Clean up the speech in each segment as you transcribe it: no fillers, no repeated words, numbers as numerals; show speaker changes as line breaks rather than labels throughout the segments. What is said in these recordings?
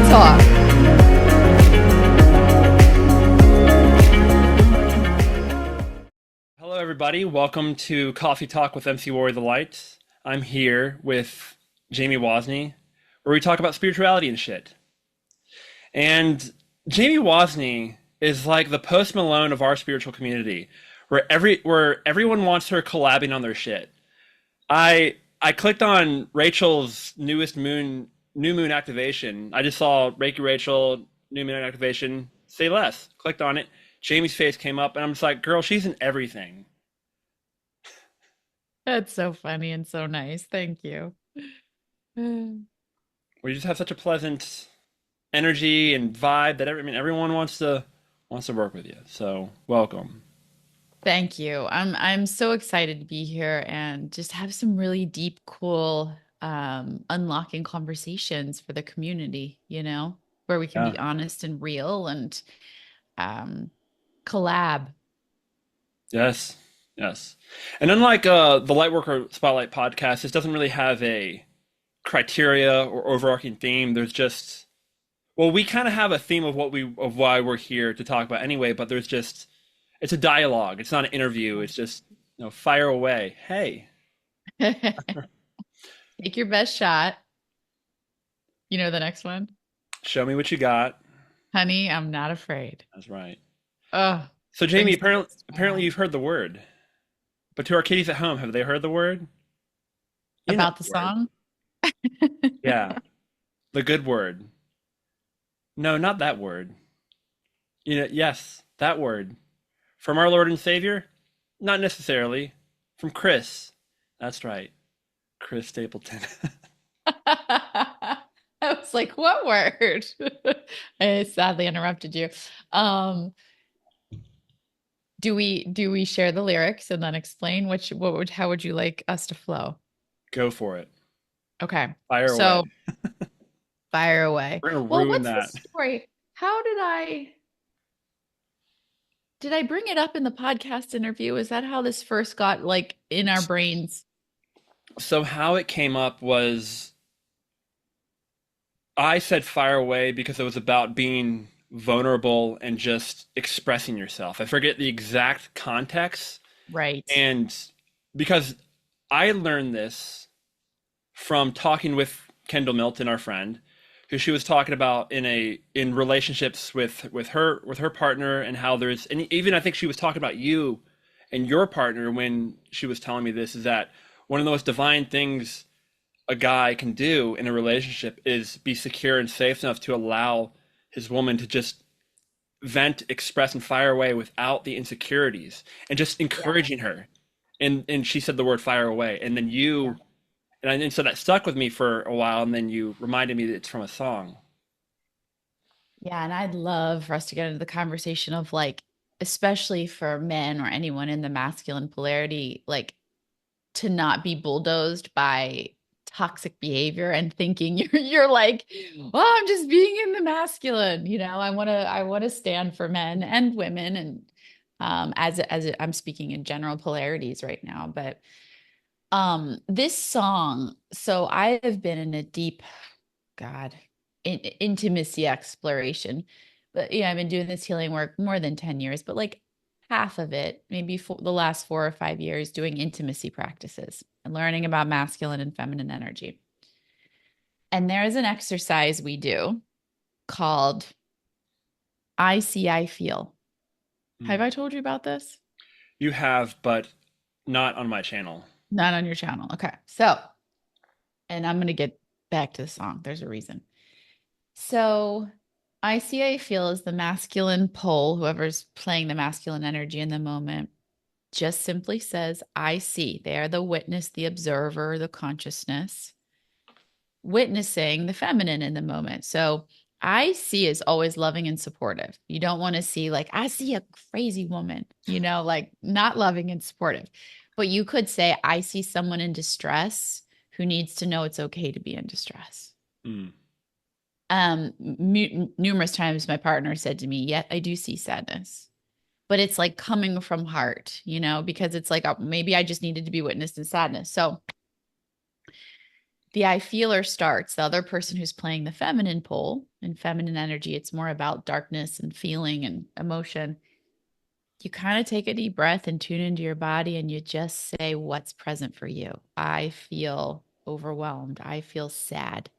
Talk.
Hello, everybody. Welcome to Coffee Talk with MC Warrior the Light. I'm here with Jamie Wozny, where we talk about spirituality and shit. And Jamie Wozny is like the Post Malone of our spiritual community, where everyone wants her collabing on their shit. I clicked on Rachel's new moon activation. I just saw Reiki Rachel new moon activation. Say less. Clicked on it. Jamie's face came up, and I'm just like, girl, she's in everything.
That's so funny and so nice. Thank you.
We just have such a pleasant energy and vibe that everyone wants to work with you. So welcome.
Thank you. I'm so excited to be here and just have some really deep, cool, unlocking conversations for the community, where we can
Yeah.
be honest and real and um collab.
Yes. Yes. And unlike the Lightworker Spotlight podcast, this doesn't really have a criteria or overarching theme. There's just well, we kind of have a theme of why we're here to talk about anyway, but there's just it's a dialogue. It's not an interview. It's just fire away. Hey,
Take your best shot. You know the next one?
show me what you got.
Honey, I'm not afraid.
That's right.
Oh,
So Jamie,
brings
apparently you've heard the word, but to our kiddies at home, have they heard the word? You know
about the
the word.
song.
Yeah, the good word. No, not that word. Yes, that word. From our Lord and Savior? Not necessarily. From Chris. That's right. Chris Stapleton.
I was like, what word? I sadly interrupted you. Um, do we share the lyrics and then explain how would you like us to flow?
Go for it.
Okay.
Fire away.
So fire away.
We're gonna
Well,
ruin
what's the
that.
story? How did I bring it up in the podcast interview? Is that how this first got like in our brains?
So how it came up was I said fire away because it was about being vulnerable and just expressing yourself. I forget the exact context.
Right.
And because I learned this from talking with Kendall Milton, our friend, who she was talking about in relationships with her partner and how there's and even I think she was talking about you and your partner when she was telling me this is that one of the most divine things a guy can do in a relationship is be secure and safe enough to allow his woman to just vent, express, and fire away without the insecurities and just
Yeah.
encouraging her. And she said the word fire away. And then
Yeah.
and so that stuck with me for a while. And then you reminded me that it's from a song.
Yeah, and I'd love for us to get into the conversation of like, especially for men or anyone in the masculine polarity, like to not be bulldozed by toxic behavior and thinking you're like, oh, I'm just being in the masculine. I want to stand for men and women and I'm speaking in general polarities right now, but this song, so I have been in a deep God, intimacy exploration. But yeah, I've been doing this healing work more than 10 years, but like half of it, maybe the last 4 or 5 years, doing intimacy practices and learning about masculine and feminine energy. And there is an exercise we do called I See, I Feel. Have
Hmm.
I told you about this?
You have, but not on my channel.
Not on your channel. Okay. So, and I'm going to get back to the song. There's a reason. So I see, I feel is the masculine pole, whoever's playing the masculine energy in the moment, just simply says, I see. They are the witness, the observer, the consciousness, witnessing the feminine in the moment. So I see is always loving and supportive. You don't want to see, like, I see a crazy woman, like not loving and supportive. But you could say, I see someone in distress who needs to know it's okay to be in distress.
Hmm.
Numerous times my partner said to me, "Yet I do see sadness," but it's like coming from heart, because it's like maybe I just needed to be witnessed in sadness. So the I feeler starts, the other person who's playing the feminine pole and feminine energy, it's more about darkness and feeling and emotion. You kind of take a deep breath and tune into your body and you just say what's present for you. I feel overwhelmed. I feel sad.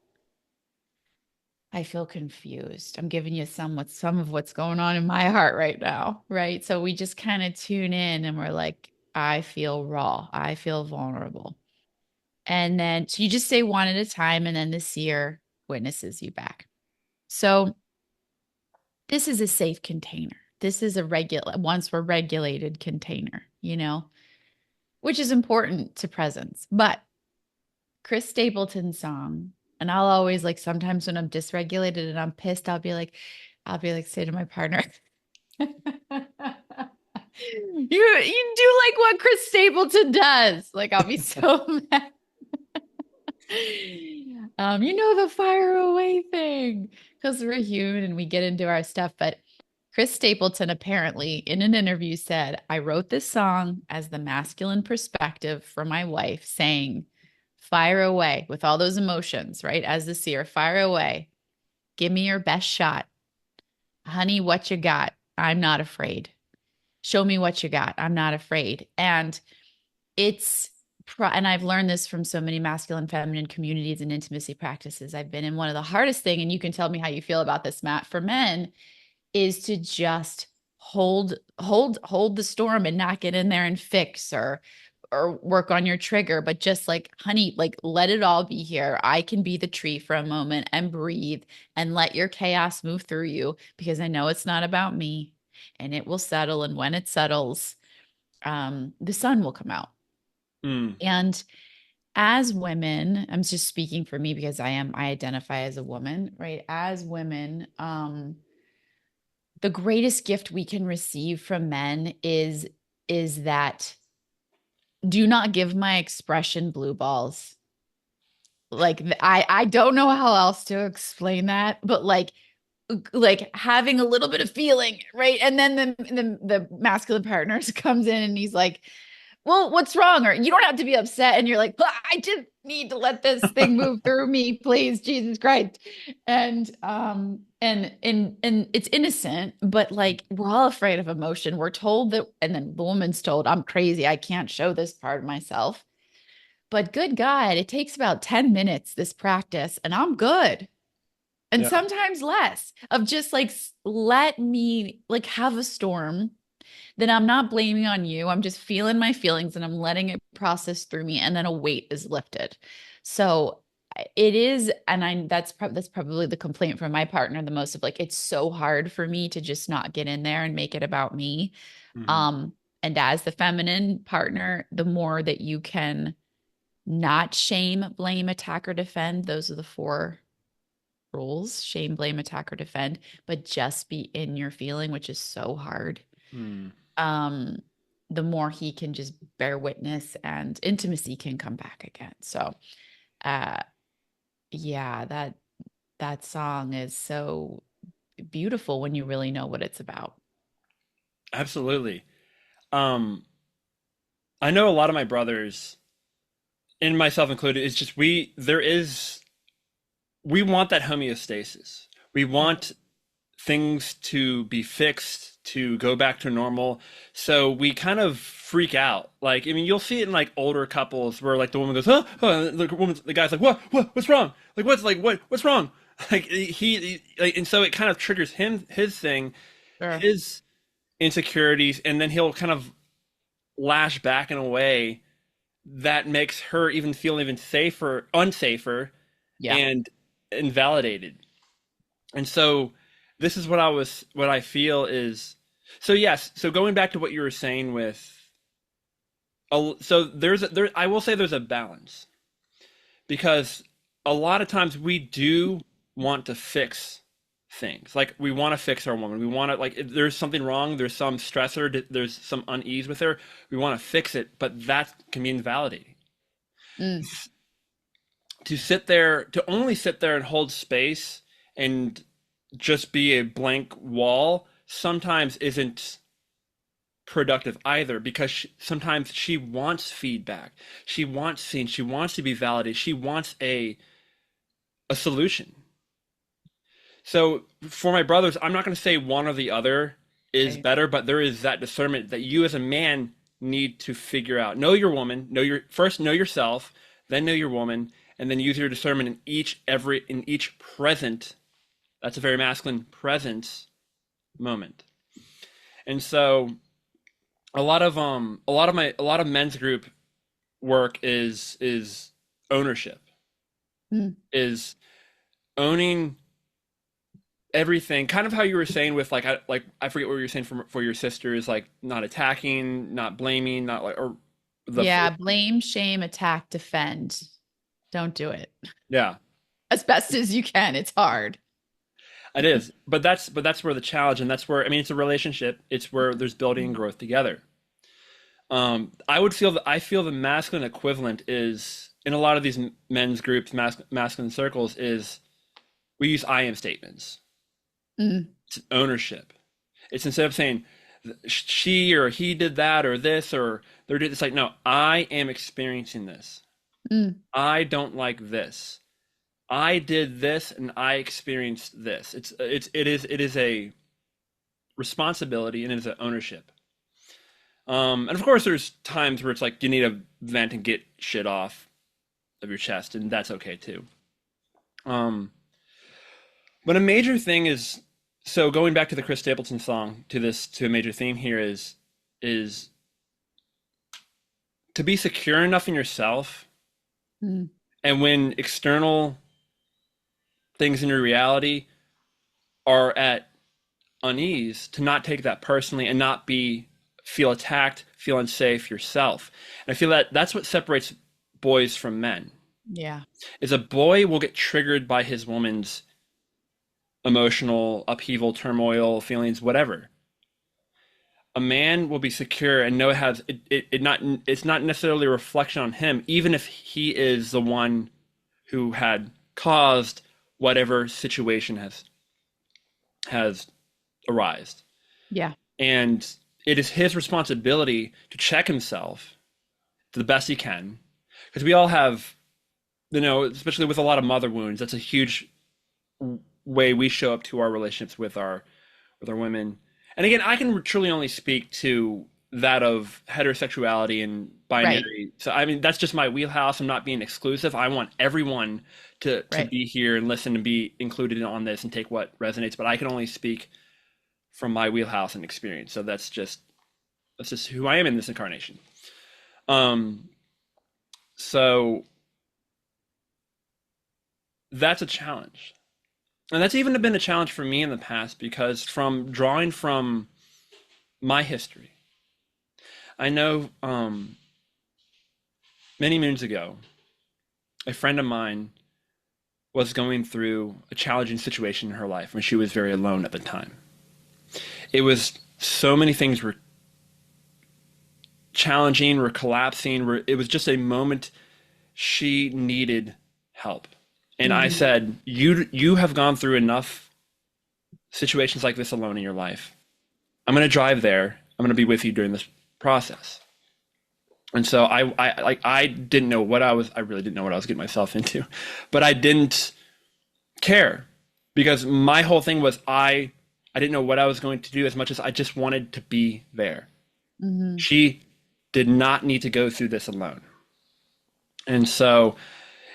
I feel confused. I'm giving you some of what's going on in my heart right now, right? So we just kind of tune in and we're like, I feel raw. I feel vulnerable. And then so you just say one at a time, and then the seer witnesses you back. So this is a safe container. This is a regular, once we're regulated container, which is important to presence. But Chris Stapleton's song, and I'll always like sometimes when I'm dysregulated and I'm pissed, I'll be like, say to my partner, you do like what Chris Stapleton does. Like I'll be so mad. The fire away thing because we're human and we get into our stuff. But Chris Stapleton apparently in an interview said, I wrote this song as the masculine perspective for my wife, saying, fire away with all those emotions, right? As the seer, fire away. Give me your best shot. Honey, what you got? I'm not afraid. Show me what you got. I'm not afraid. And it's and I've learned this from so many masculine feminine communities and intimacy practices. I've been in one of the hardest thing, and you can tell me how you feel about this, Matt, for men, is to just hold the storm and not get in there and fix or work on your trigger, but just like, honey, like let it all be here. I can be the tree for a moment and breathe and let your chaos move through you because I know it's not about me and it will settle. And when it settles, the sun will come out.
Mm,
And as women, I'm just speaking for me because I identify as a woman, right? As women, the greatest gift we can receive from men is that do not give my expression blue balls. Like I don't know how else to explain that, but like having a little bit of feeling, right? And then the masculine partners comes in and he's like, well, what's wrong? Or you don't have to be upset. And you're like, but I just need to let this thing move through me, please, Jesus Christ. And it's innocent, but like we're all afraid of emotion. We're told that, and then the woman's told, I'm crazy. I can't show this part of myself. But good God, it takes about 10 minutes, this practice, and I'm good. And
yeah.
sometimes less of just like let me like have a storm, then I'm not blaming on you. I'm just feeling my feelings and I'm letting it process through me. And then a weight is lifted. So it is, and that's probably the complaint from my partner the most of like, it's so hard for me to just not get in there and make it about me.
Hmm.
Um, and as the feminine partner, the more that you can not shame, blame, attack, or defend, those are the four rules: shame, blame, attack, or defend, but just be in your feeling, which is so hard.
Mm.
um, the more he can just bear witness and intimacy can come back again. So, uh, yeah, that song is so beautiful when you really know what it's about.
Absolutely. Um, I know a lot of my brothers, and myself included, it's just we want that homeostasis. We want things to be fixed, to go back to normal. So we kind of freak out. Like, I mean, you'll see it in like older couples where like the woman goes, huh, huh, the guy's like, what's wrong? What's wrong? Like like, and so it kind of triggers his thing,
Sure.
his insecurities, and then he'll kind of lash back in a way that makes her even feel even unsafer,
Yeah.
and invalidated. And so this is what I feel is, so yes, so going back to what you were saying with, so I will say there's a balance, because a lot of times we do want to fix things. Like we want to fix our woman. We want to, like, if there's something wrong, there's some stressor, there's some unease with her. We want to fix it, but that can be invalidating.
Mm.
To only sit there and hold space and just be a blank wall sometimes isn't productive either, because sometimes she wants feedback, she wants seen, she wants to be validated, she wants a solution. So for my brothers, I'm not going to say one or the other is
Right.
better, but there is that discernment that you as a man need to figure out. Know your woman, know yourself, then know your woman, and then use your discernment in each present, that's a very masculine present moment. And so a lot of men's group work is ownership,
Mm.
is owning everything, kind of how you were saying with I forget what you were saying for your sisters, like not attacking, not blaming, not like or the
Yeah, blame, shame, attack, defend. Don't do it.
yeah,
As best as you can. It's hard.
it is. But that's where the challenge, and that's where, I mean, it's a relationship. It's where there's building and growth together. I feel the masculine equivalent is in a lot of these men's groups, masculine circles, is we use I am statements.
Mm,
It's ownership. It's instead of saying she or he did that or this or they're doing, it's like, no, I am experiencing this.
mm.
I don't like this. I did this and I experienced this. It is a responsibility and it is an ownership. And of course, there's times where it's like you need to vent and get shit off of your chest, and that's okay too. Um, but a major thing is, so going back to the Chris Stapleton song, to a major theme here is to be secure enough in yourself,
Mm.
and when external things in your reality are at unease, to not take that personally and not be feel attacked, feel unsafe yourself. And I feel that that's what separates boys from men.
Yeah.
Is a boy will get triggered by his woman's emotional upheaval, turmoil, feelings, whatever. A man will be secure and know it has it not it's not necessarily a reflection on him, even if he is the one who had caused whatever situation has arisen.
Yeah.
And it is his responsibility to check himself to the best he can. Because we all have, especially with a lot of mother wounds, that's a huge way we show up to our relationships with our women. And again, I can truly only speak to that of heterosexuality and
Right.
binary. So I mean, that's just my wheelhouse. I'm not being exclusive. I want everyone to
Right.
be here and listen and be included on this and take what resonates. But I can only speak from my wheelhouse and experience. So that's just who I am in this incarnation. Um, so that's a challenge. And that's even been a challenge for me in the past because from drawing from my history, I know many moons ago, a friend of mine was going through a challenging situation in her life when she was very alone at the time. It was so many things were challenging, were collapsing, it was just a moment she needed help. And I
Hmm.
said, you have gone through enough situations like this alone in your life. I'm going to drive there. I'm going to be with you during this process. And so I didn't know I really didn't know what I was getting myself into, but I didn't care because my whole thing was I didn't know what I was going to do as much as I just wanted to be there.
Hmm.
She did not need to go through this alone. And so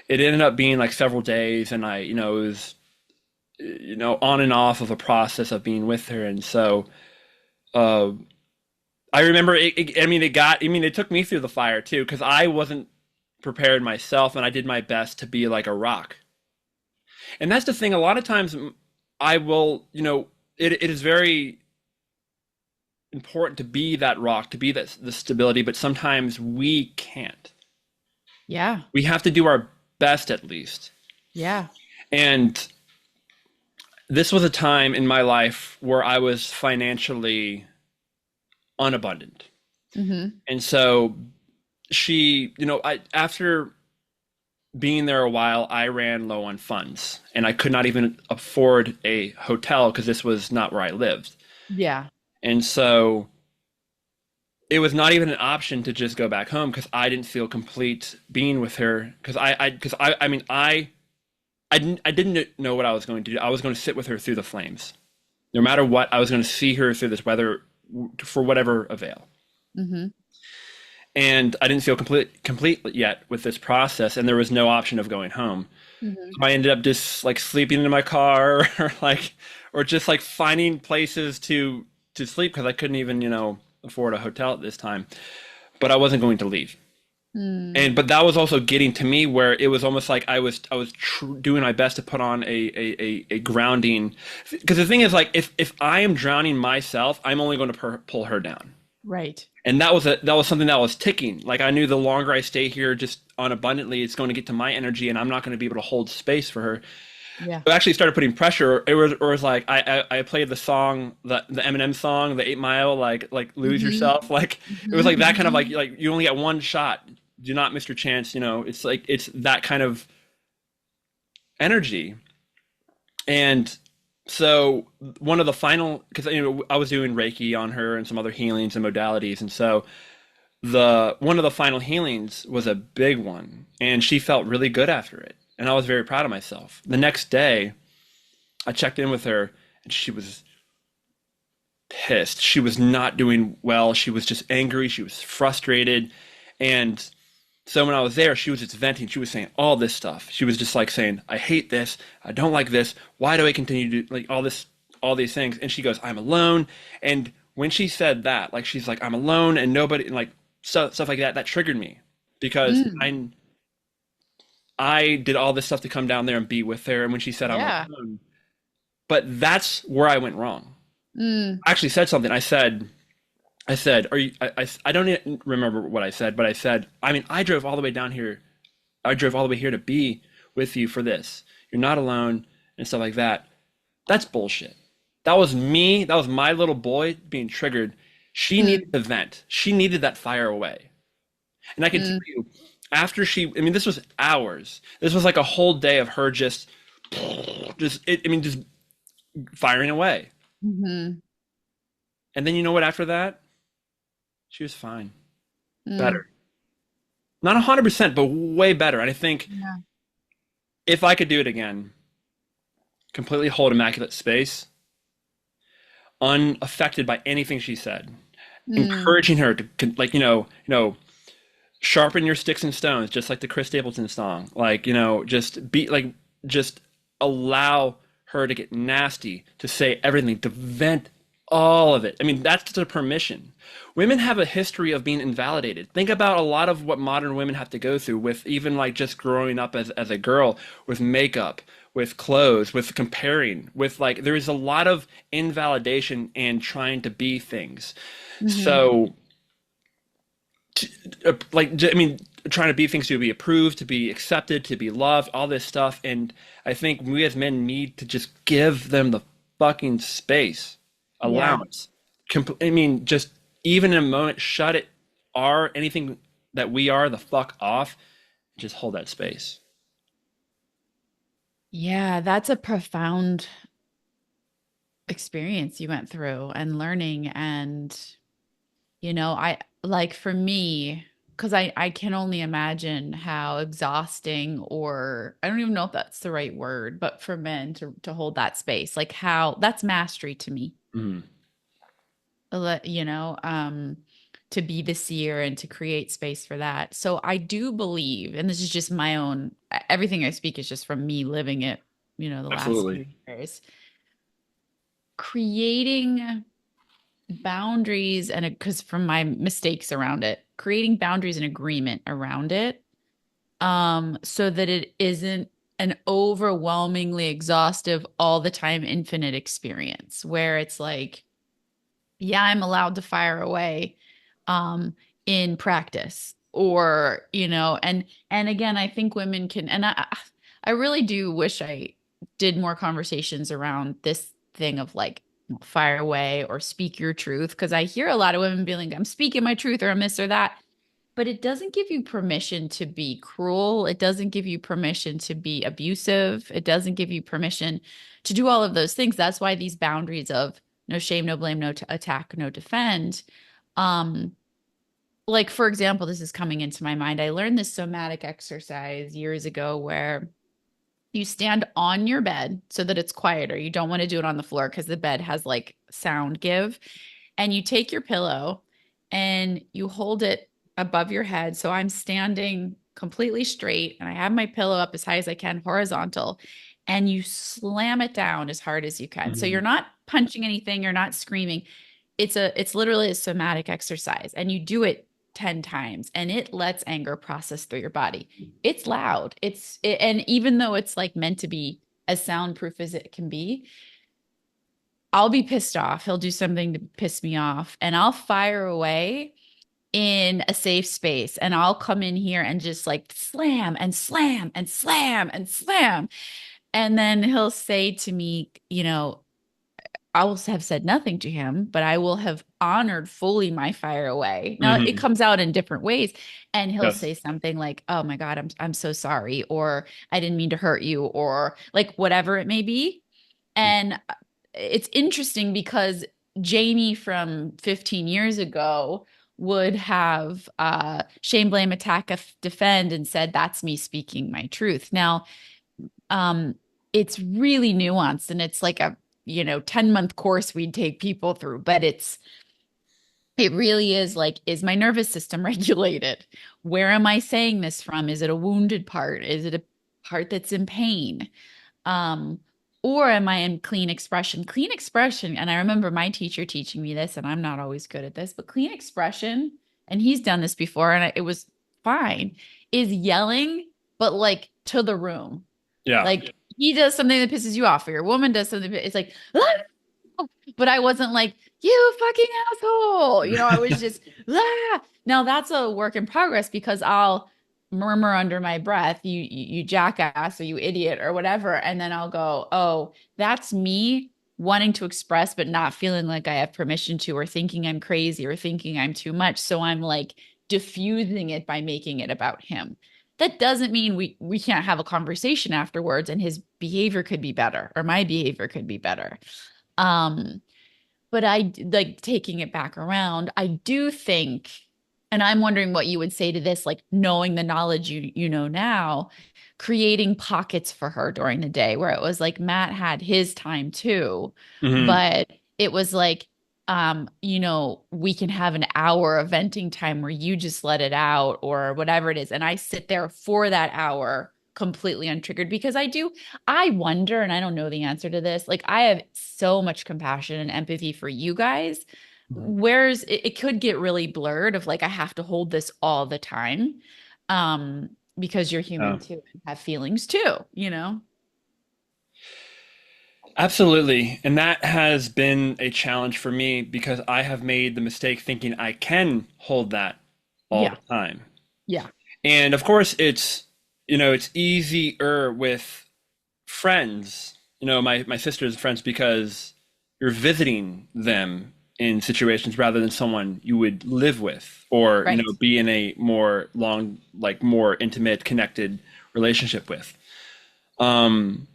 it ended up being like several days and it was, on and off of a process of being with her. And so, uh, I remember it took me through the fire too, because I wasn't prepared myself and I did my best to be like a rock. And that's the thing. A lot of times I will, it is very important to be that rock, to be that the stability, but sometimes we can't.
Yeah.
We have to do our best at least.
Yeah.
And this was a time in my life where I was financially unabundant.
Hmm.
And so after being there a while, I ran low on funds and I could not even afford a hotel because this was not where I lived.
Yeah.
And so it was not even an option to just go back home because I didn't feel complete being with her I mean I didn't know what I was going to do. I was going to sit with her through the flames. No matter what, I was going to see her through this weather for whatever avail.
Mm-hmm.
And I didn't feel complete yet with this process, and there was no option of going home.
Mm-hmm.
So I ended up just like sleeping in my car, or just like finding places to sleep because I couldn't even afford a hotel at this time. But I wasn't going to leave.
Mm.
And but that was also getting to me where it was almost like I was doing my best to put on a grounding, because the thing is, like, if I am drowning myself, I'm only going to pull her down.
Right.
And that was something that was ticking. Like, I knew the longer I stay here just unabundantly, it's going to get to my energy, and I'm not going to be able to hold space for her.
Yeah.
I actually started putting pressure. It was like I played the song, the Eminem song, the 8 Mile, like lose
Mm-hmm.
yourself. Like, it was
Mm-hmm.
like that kind of,
Mm-hmm.
like you only get one shot. Do not miss your chance. It's like it's that kind of energy. And so one of the final, because I was doing Reiki on her and some other healings and modalities, and so the one of the final healings was a big one, and she felt really good after it, and I was very proud of myself. The next day, I checked in with her, and she was pissed. She was not doing well. She was just angry. She was frustrated, and so when I was there, she was just venting. She was saying all this stuff. She was just like saying, "I hate this. I don't like this. Why do I continue to do like all this, all these things?" And she goes, "I'm alone." And when she said that, like, she's like, "I'm alone," and nobody, and like stuff like that, that triggered me because
Mm.
I did all this stuff to come down there and be with her. And when she said, "I'm
Yeah.
alone," but that's where I went wrong.
Mm.
I actually said something. I said, "Are you?" I don't even remember what I said, but I said, "I mean, I drove all the way down here. I drove all the way here to be with you for this. You're not alone," and stuff like that. That's bullshit. That was me. That was my little boy being triggered. She needed
Mm.
the vent. She needed that fire away. And I can tell
Mm.
you, after I mean, this was hours. This was like a whole day of her just firing away.
Mm-hmm.
And then you know what? After that, she was fine,
Mm.
better. Not 100%, but way better. And I think
Yeah.
if I could do it again, completely hold immaculate space, unaffected by anything she said,
Mm.
encouraging her to like sharpen your sticks and stones, just like the Chris Stapleton song. Like, just be like, just allow her to get nasty, to say everything, to vent all of it. I mean, that's the permission. Women have a history of being invalidated. Think about a lot of what modern women have to go through with even like just growing up as a girl, with makeup, with clothes, with comparing, with like, there is a lot of invalidation and trying to be things.
Mm-hmm.
So I mean, trying to be things to be approved, to be accepted, to be loved, all this stuff. And I think we as men need to just give them the fucking space,
Yeah.
allowance. I mean, just even in a moment, shut it, are anything that we are the fuck off. Just hold that space.
Yeah, that's a profound experience you went through and learning. And, I like for me, because I can only imagine how exhausting, or I don't even know if that's the right word, but for men to hold that space, like how that's mastery to me.
Mhm.
You know, to be the seer and to create space for that. So I do believe, and this is just my own, everything I speak is just from me living it, the last
Absolutely.
few years, creating boundaries and because from my mistakes around it, creating boundaries and agreement around it, so that it isn't an overwhelmingly exhaustive, all the time, infinite experience where it's like, yeah, I'm allowed to fire away um in practice, or and again, I think women can, and I really do wish I did more conversations around this thing of like fire away or speak your truth, because I hear a lot of women being like, I'm speaking my truth or I'm this or that, but it doesn't give you permission to be cruel. It doesn't give you permission to be abusive. It doesn't give you permission to do all of those things. That's why these boundaries of no shame, no blame, no attack, no defend. Um, like for example, this is coming into my mind. I learned this somatic exercise years ago where you stand on your bed so that it's quieter. You don't want to do it on the floor because the bed has like sound give. And you take your pillow and you hold it above your head. So I'm standing completely straight and I have my pillow up as high as I can, horizontal, and you slam it down as hard as you can. So you're
Mhm.
not punching anything, you're not screaming. It's literally a somatic exercise and you do it 10 times and it lets anger process through your body. It's loud. And even though it's like meant to be as soundproof as it can be, I'll be pissed off. He'll do something to piss me off and I'll fire away in a safe space and I'll come in here and just like slam and slam and slam and slam. And then he'll say to me, I will have said nothing to him, but I will have honored fully my fire away. Now it
Mhm.
comes out in different ways, and he'll
Yes.
say something like, "Oh my God, I'm so sorry," or "I didn't mean to hurt you," or like whatever it may be. And it's interesting because Jamie from 15 years ago would have shame, blame, attack, defend, and said, "That's me speaking my truth." Now, um, it's really nuanced and it's like a 10-month course we'd take people through, but it really is like, is my nervous system regulated? Where am I saying this from? Is it a wounded part? Is it a part that's in pain? Um, or am I in clean expression? Clean expression, and I remember my teacher teaching me this, and I'm not always good at this, but clean expression, and he's done this before, and it was fine, is yelling, but like to the room.
Yeah.
Like he does something that pisses you off, or your woman does something, it's like, "Ah!" But I wasn't like, you fucking asshole. I was just, ah. Now that's a work in progress because I'll murmur under my breath, you jackass or you idiot or whatever. And then I'll go, oh, that's me wanting to express, but not feeling like I have permission to, or thinking I'm crazy or thinking I'm too much. So I'm like diffusing it by making it about him. That doesn't mean we can't have a conversation afterwards and his behavior could be better or my behavior could be better. Um, but like taking it back around, I do think, and I'm wondering what you would say to this, like knowing the knowledge you know now, creating pockets for her during the day where it was like Matt had his time too,
Hmm.
but it was like, we can have an hour of venting time where you just let it out or whatever it is. And I sit there for that hour completely untriggered because I wonder, and I don't know the answer to this. Like, I have so much compassion and empathy for you guys. Whereas it could get really blurred of like, I have to hold this all the time. Because you're human
Yeah.
too and have feelings too.
Absolutely. And that has been a challenge for me because I have made the mistake thinking I can hold that all
Yeah.
the time.
Yeah.
And of course, it's easier with friends, my sisters and friends, because you're visiting them in situations rather than someone you would live with or,
Right.
be in a more long, like more intimate, connected relationship with. Um,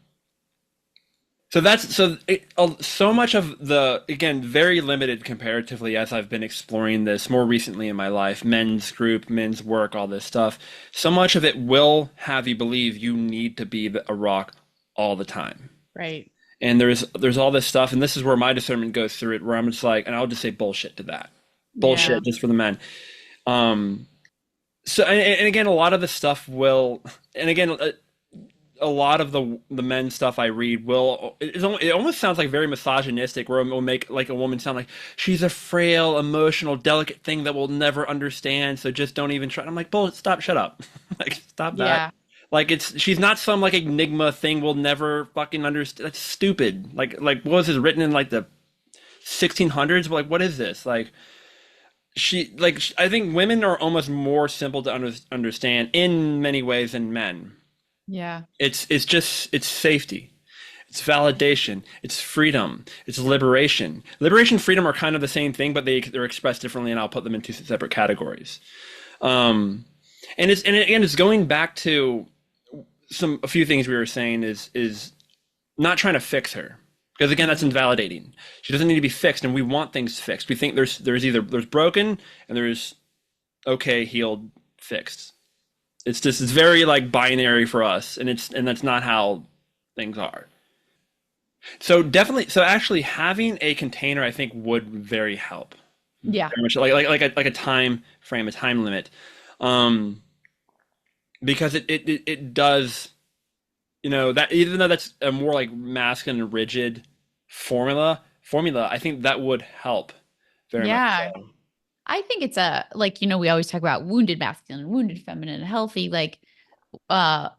so much of the, again, very limited comparatively as I've been exploring this more recently in my life, men's group, men's work, all this stuff. So much of it will have you believe you need to be a rock all the time.
Right.
And there's all this stuff, and this is where my discernment goes through it, where I'm just like, and I'll just say bullshit to that.
Yeah.
Bullshit just for the men. Um, and again, a lot of the stuff will, and again, a lot of the men stuff I read it almost sounds like very misogynistic, where it will make like a woman sound like she's a frail, emotional, delicate thing that we'll never understand. So just don't even try. I'm like, bull, stop, shut up, like stop that.
Yeah.
Like she's not some like enigma thing we'll never fucking understand. That's stupid. Like what was this written in like the 1600s? Like what is this? Like I think women are almost more simple to understand in many ways than men.
Yeah.
It's safety, it's validation, it's freedom, it's liberation. Liberation, freedom are kind of the same thing, but they're expressed differently, and I'll put them into separate categories. Um, and again, it's going back to a few things we were saying is not trying to fix her, because again, that's
Mhm.
invalidating. She doesn't need to be fixed, and we want things fixed. We think there's broken and there's okay, healed, fixed. It's just it's very like binary for us, and that's not how things are. So definitely, so actually having a container, I think, would very help.
Yeah.
Very much like a time frame, a time limit, um, because it does, that even though that's a more like masculine and rigid formula, I think that would help very much
Yeah.
so.
I think it's a like, we always talk about wounded masculine, wounded feminine, healthy, like uh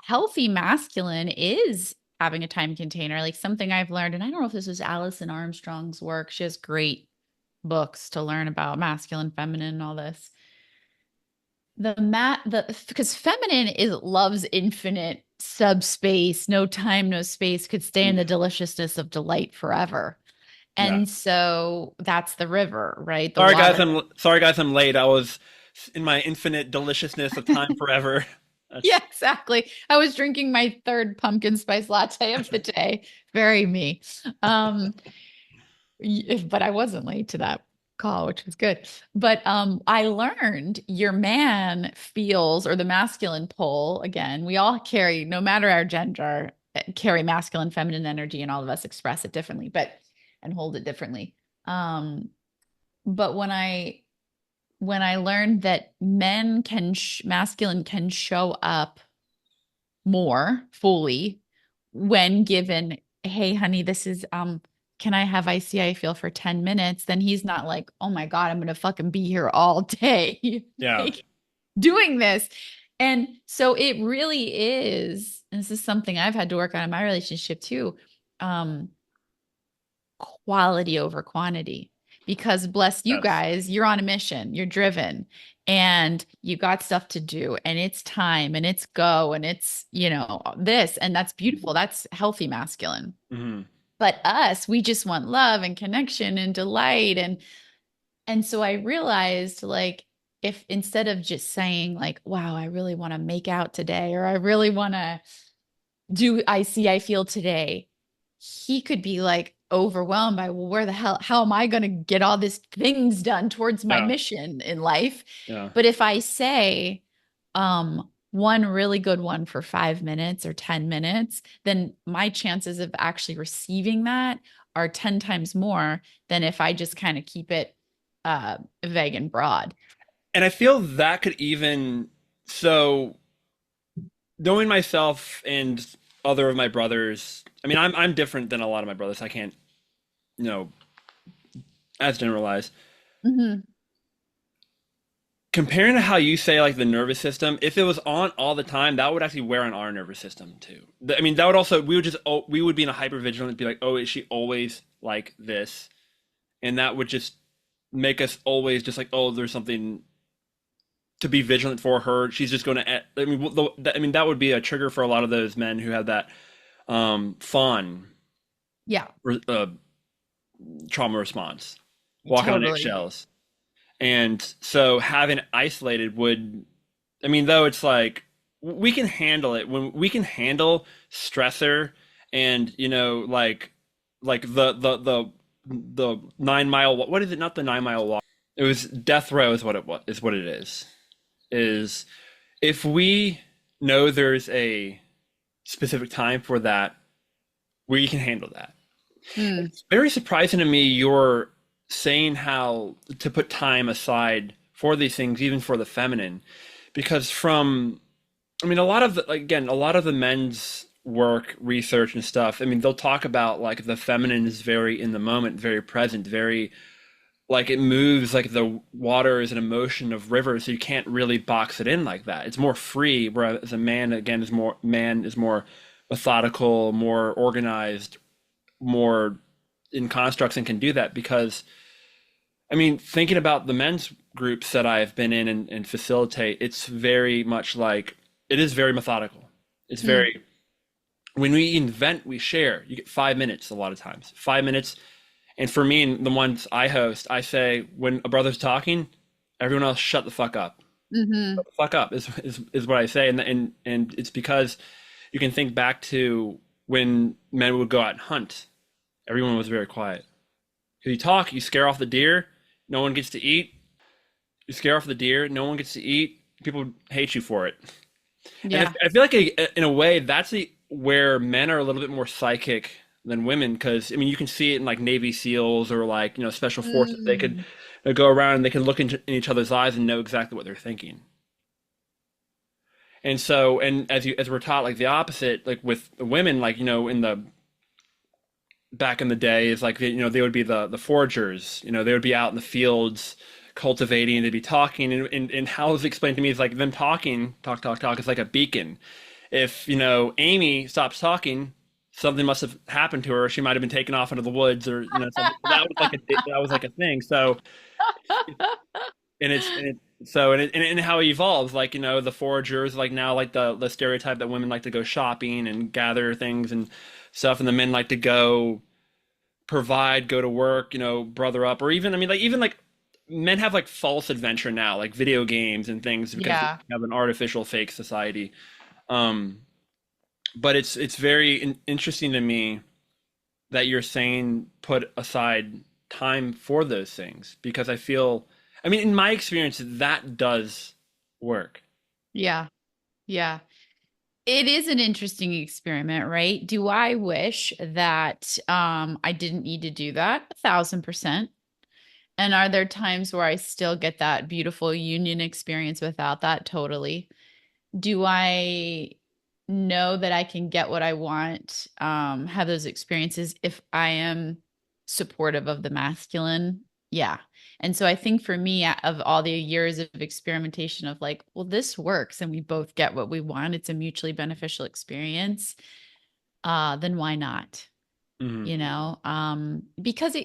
healthy masculine is having a time container. Like something I've learned, and I don't know if this is Alison Armstrong's work. She has great books to learn about masculine, feminine, and all this. The because feminine is loves infinite subspace, no time, no space, could stay in the deliciousness of delight forever.
Yeah.
And so that's the river, right? The water.
Sorry guys, I'm late. I was in my infinite deliciousness of time forever.
Yeah,
That's
exactly. I was drinking my third pumpkin spice latte of the day. Very me. Um, but I wasn't late to that call, which was good. But I learned your man feels, or the masculine pole, again, we all carry, no matter our gender, carry masculine, feminine energy, and all of us express it differently, but and hold it differently. Um, but when I learned that masculine can show up more fully when given, hey honey, this is can I have ICI feel for 10 minutes? Then he's not like, oh my God, I'm gonna fucking be here all day
yeah.
like doing this. And so it really is, and this is something I've had to work on in my relationship too. Um, Quality over quantity. Because bless you
Yes.
guys, you're on a mission, you're driven, and you got stuff to do, and it's time, and it's go, and it's, this, and that's beautiful. That's healthy masculine.
Hmm.
But us, we just want love and connection and delight. And so I realized, like, if instead of just saying, like, wow, I really want to make out today, or I really want to do I see I feel today, he could be like overwhelmed by, well, where the hell, how am I going to get all these things done towards my
Yeah.
mission in life?
Yeah.
But if I say one really good one for 5 minutes or 10 minutes, then my chances of actually receiving that are 10 times more than if I just kind of keep it vague and broad.
And I feel that could even so knowing myself and other of my brothers. I mean, I'm different than a lot of my brothers. I can't, you know, as generalized.
Mhm.
Comparing to how you say like the nervous system, if it was on all the time, that would actually wear on our nervous system too. I mean, that would also we would be in a hyper vigilant, be like, oh, is she always like this? And that would just make us always just like, oh, there's something to be vigilant for her. She's just going to. I mean, that would be a trigger for a lot of those men who have that fawn
Yeah,
uh, trauma response, walking on
totally.
eggshells. And so having it isolated would, I mean, though it's like we can handle it when we can handle stressor and like the 9 mile what is it, not the 9 mile walk, it was death row is what it is if we know there's a specific time for that, we can handle that.
Mm.
It's very surprising to me you're saying how to put time aside for these things, even for the feminine, because I mean, a lot of again, a lot of the men's work, research and stuff. I mean, they'll talk about like the feminine is very in the moment, very present, very like it moves like the water is an emotion of rivers, so you can't really box it in like that. It's more free, whereas a man again is more methodical, more organized, more in constructs and can do that because I mean, thinking about the men's groups that I've been in and facilitate, it's very much like it is very methodical. It's
Mm.
very when we invent, we share. You get 5 minutes a lot of times. 5 minutes. And for me and the ones I host, I say when a brother's talking, everyone else shut the fuck up.
Hmm.
Shut the fuck up is what I say. And it's because you can think back to when men would go out and hunt. Everyone was very quiet. Because you talk, you scare off the deer, no one gets to eat, You scare off the deer, no one gets to eat. People hate you for it. And
Yeah.
I feel like in a way that's where men are a little bit more psychic than women because I mean you can see it in like Navy SEALs or like special forces. They could
Mm.
go around and they can look in each other's eyes and know exactly what they're thinking. And so and as we're taught like the opposite like with women like in the back in the day is like they would be the foragers. They would be out in the fields cultivating, they'd be talking, and how it was explained to me is like them talking, talk is like a beacon. If Amy stops talking, something must have happened to her. She might have been taken off into the woods, or something. That was like a thing. So and it so and how it evolves, like the foragers, like now like the stereotype that women like to go shopping and gather things and stuff, and the men like to go provide, go to work, brother up, or even I mean like even like men have like false adventure now, like video games and things because we
Yeah.
have an artificial fake society. Um, but it's very interesting to me that you're saying put aside time for those things because I feel, I mean, in my experience, that does work.
Yeah. Yeah. It is an interesting experiment, right? Do I wish that I didn't need to do that? 1,000%. And are there times where I still get that beautiful union experience without that? Totally. Do I know that I can get what I want, have those experiences if I am supportive of the masculine? Yeah. And so I think for me, of all the years of experimentation of like, well, this works and we both get what we want, it's a mutually beneficial experience, then why not?
Hmm.
Because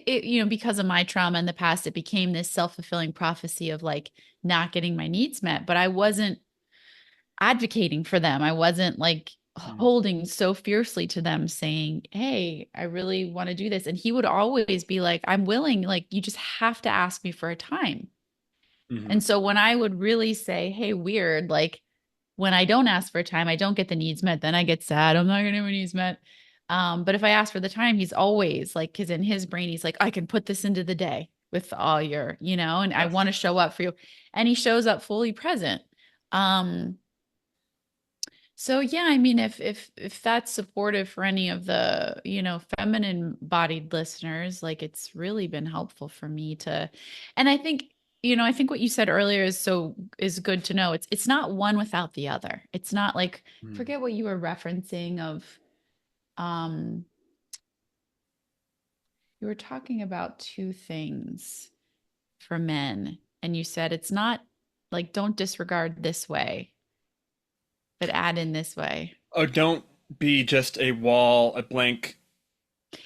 because of my trauma in the past, it became this self-fulfilling prophecy of like not getting my needs met, but I wasn't advocating for them. I wasn't like holding so fiercely to them saying, "Hey, I really want to do this." And he would always be like, "I'm willing, like you just have to ask me for a time."
Hmm.
And so when I would really say, "Hey, weird," like when I don't ask for a time, I don't get the needs met, then I get sad. I'm not going to get my needs met. But if I ask for the time, he's always like, because in his brain, he's like, I can put this into the day with all your, and I
Yes.
want to show up for you. And he shows up fully present. Um, so yeah, I mean, if that's supportive for any of the, feminine bodied listeners, like it's really been helpful for me to, and I think what you said earlier is good to know. It's not one without the other. It's not like
Mhm.
forget what you were referencing of um you were talking about two things for men, and you said it's not like don't disregard this way, but add in this way.
Oh, don't be just a wall, a blank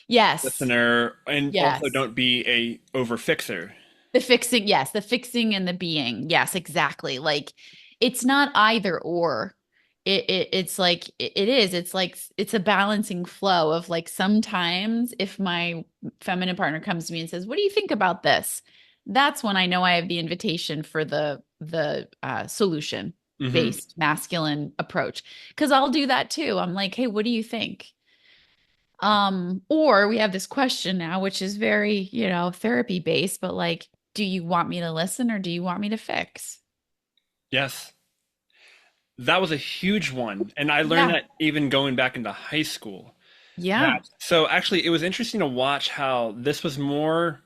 Yes.
listener, and also
Yes.
don't be a over fixer.
The fixing, yes, the fixing and the being. Yes, exactly. Like it's not either or. It's like it is. It's like it's a balancing flow of like sometimes if my feminine partner comes to me and says, "What do you think about this?" That's when I know I have the invitation for the solution
Hmm.
based masculine approach. Because I'll do that too. I'm like, "Hey, what do you think?" Or we have this question now, which is very, therapy based, but like, do you want me to listen or do you want me to fix?
Yes. That was a huge one. And I learned
Yeah.
that even going back into high school.
Yeah.
That so actually it was interesting to watch how this was more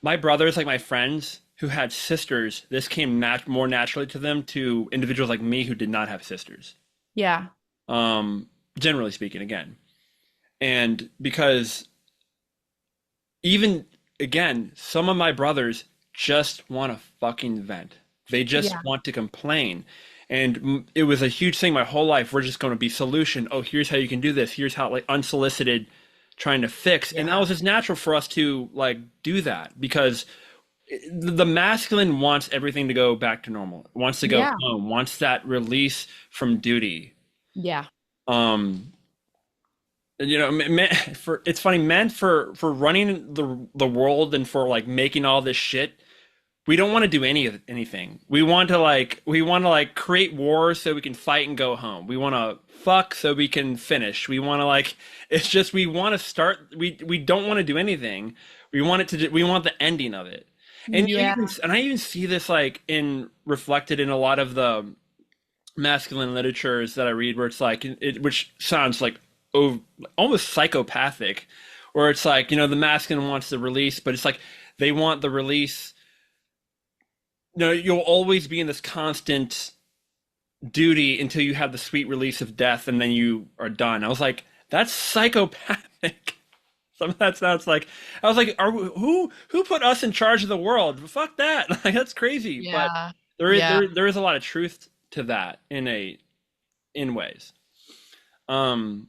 my brothers, like my friends who had sisters, this came more naturally to them to individuals like me who did not have sisters.
Yeah.
Um, Generally speaking, again. And because even again, some of my brothers just want to fucking vent. They just
Yeah.
want to complain. And it was a huge thing my whole life. We're just going to be solution. Oh, here's how you can do this. Here's how, like, unsolicited trying to fix. And that
Yeah.
was just natural for us to like do that because the masculine wants everything to go back to normal. Wants to go
Yeah.
home. Wants that release from duty.
Yeah.
Um, men, for it's funny, men for running the world and for like making all this shit. We don't want to do anything. We want to like create wars so we can fight and go home. We want to fuck so we can finish. We want to like it's just we want to start. We don't want to do anything. We want it to. We want the ending of it. And
Yeah.
I even see this like in reflected in a lot of the masculine literatures that I read, where it's like which sounds like oh, almost psychopathic, where it's like the masculine wants the release, but it's like they want the release. You'll always be in this constant duty until you have the sweet release of death, and then you are done. I was like, that's psychopathic. Some of that sounds like I was like, who put us in charge of the world? Fuck that. Like that's crazy. But
Yeah.
there is
Yeah.
there is a lot of truth to that in ways. Um,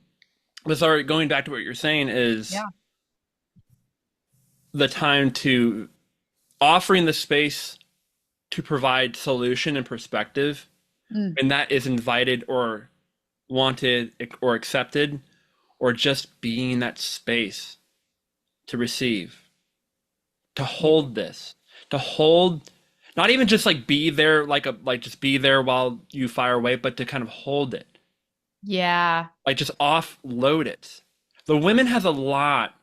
but sorry, going back to what you're saying is
Yeah.
the time to offering the space to provide solution and perspective,
Mm.
and that is invited or wanted or accepted, or just being in that space to receive, to
Yeah.
hold this, to hold, not even just like be there, like just be there while you fire away, but to kind of hold it,
Yeah.
like just offload it. The women has a lot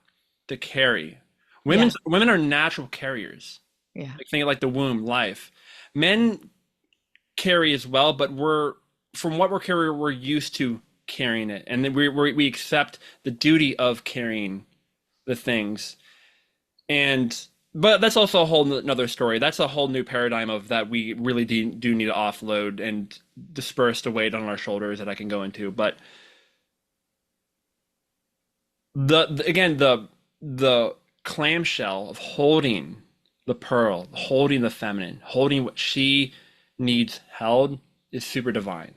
to carry.
Yeah.
Women are natural carriers.
Yeah.
Like think of like the womb, life. Men carry as well, but from what we're carrying, we're used to carrying it, and then we accept the duty of carrying the things. And but that's also a whole another story. That's a whole new paradigm of that we really do need to offload and disperse the weight on our shoulders that I can go into. But again the clamshell of holding the pearl, holding the feminine, holding what she needs held is super divine,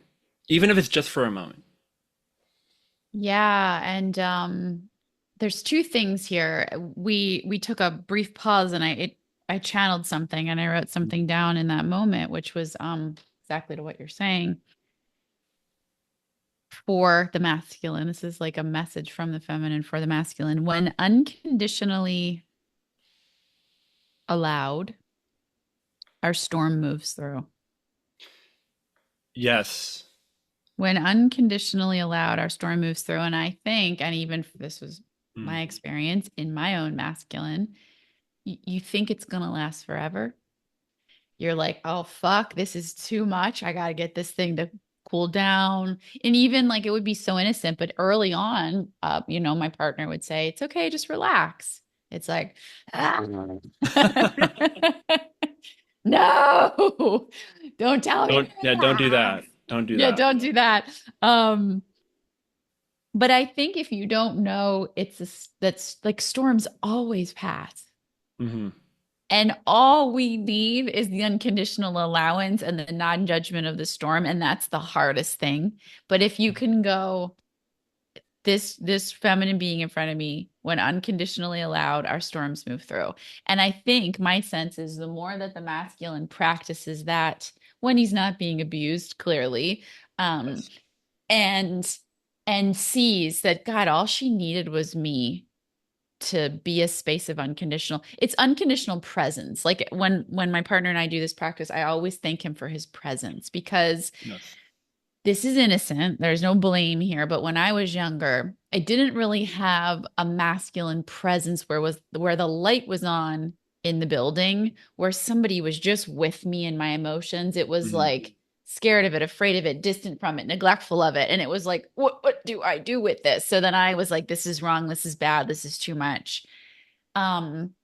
even if it's just for a moment.
Yeah. And there's two things here. We took a brief pause and I channeled something and I wrote something down in that moment, which was exactly to what you're saying for the masculine. This is like a message from the feminine for the masculine. When unconditionally allowed, our storm moves through.
Yes.
When unconditionally allowed, our storm moves through. And I think, and even this was
Mm.
my experience in my own masculine, you think it's going to last forever. You're like, oh, fuck, this is too much. I got to get this thing to cool down. And even like it would be so innocent, but early on, my partner would say, it's okay, just relax. It's like, ah. No, don't tell me to
Don't do that.
relax.
Don't do
Yeah,
that.
don't do that. But I think if you don't know, that's like storms always pass.
Hmm.
And all we need is the unconditional allowance and the non-judgment of the storm. And that's the hardest thing. But if you can go, this feminine being in front of me, when unconditionally allowed, our storms move through. And I think my sense is the more that the masculine practices that when he's not being abused, clearly, um,
Yes.
and and sees that God, all she needed was me to be a space of unconditional, it's unconditional presence. Like when my partner and I do this practice, I always thank him for his presence because
Yes.
this is innocent. There's no blame here. But when I was younger, I didn't really have a masculine presence where the light was on in the building, where somebody was just with me in my emotions. It was
Hmm.
like scared of it, afraid of it, distant from it, neglectful of it. And it was like, what do I do with this? So then I was like, this is wrong, this is bad, this is too much. Um,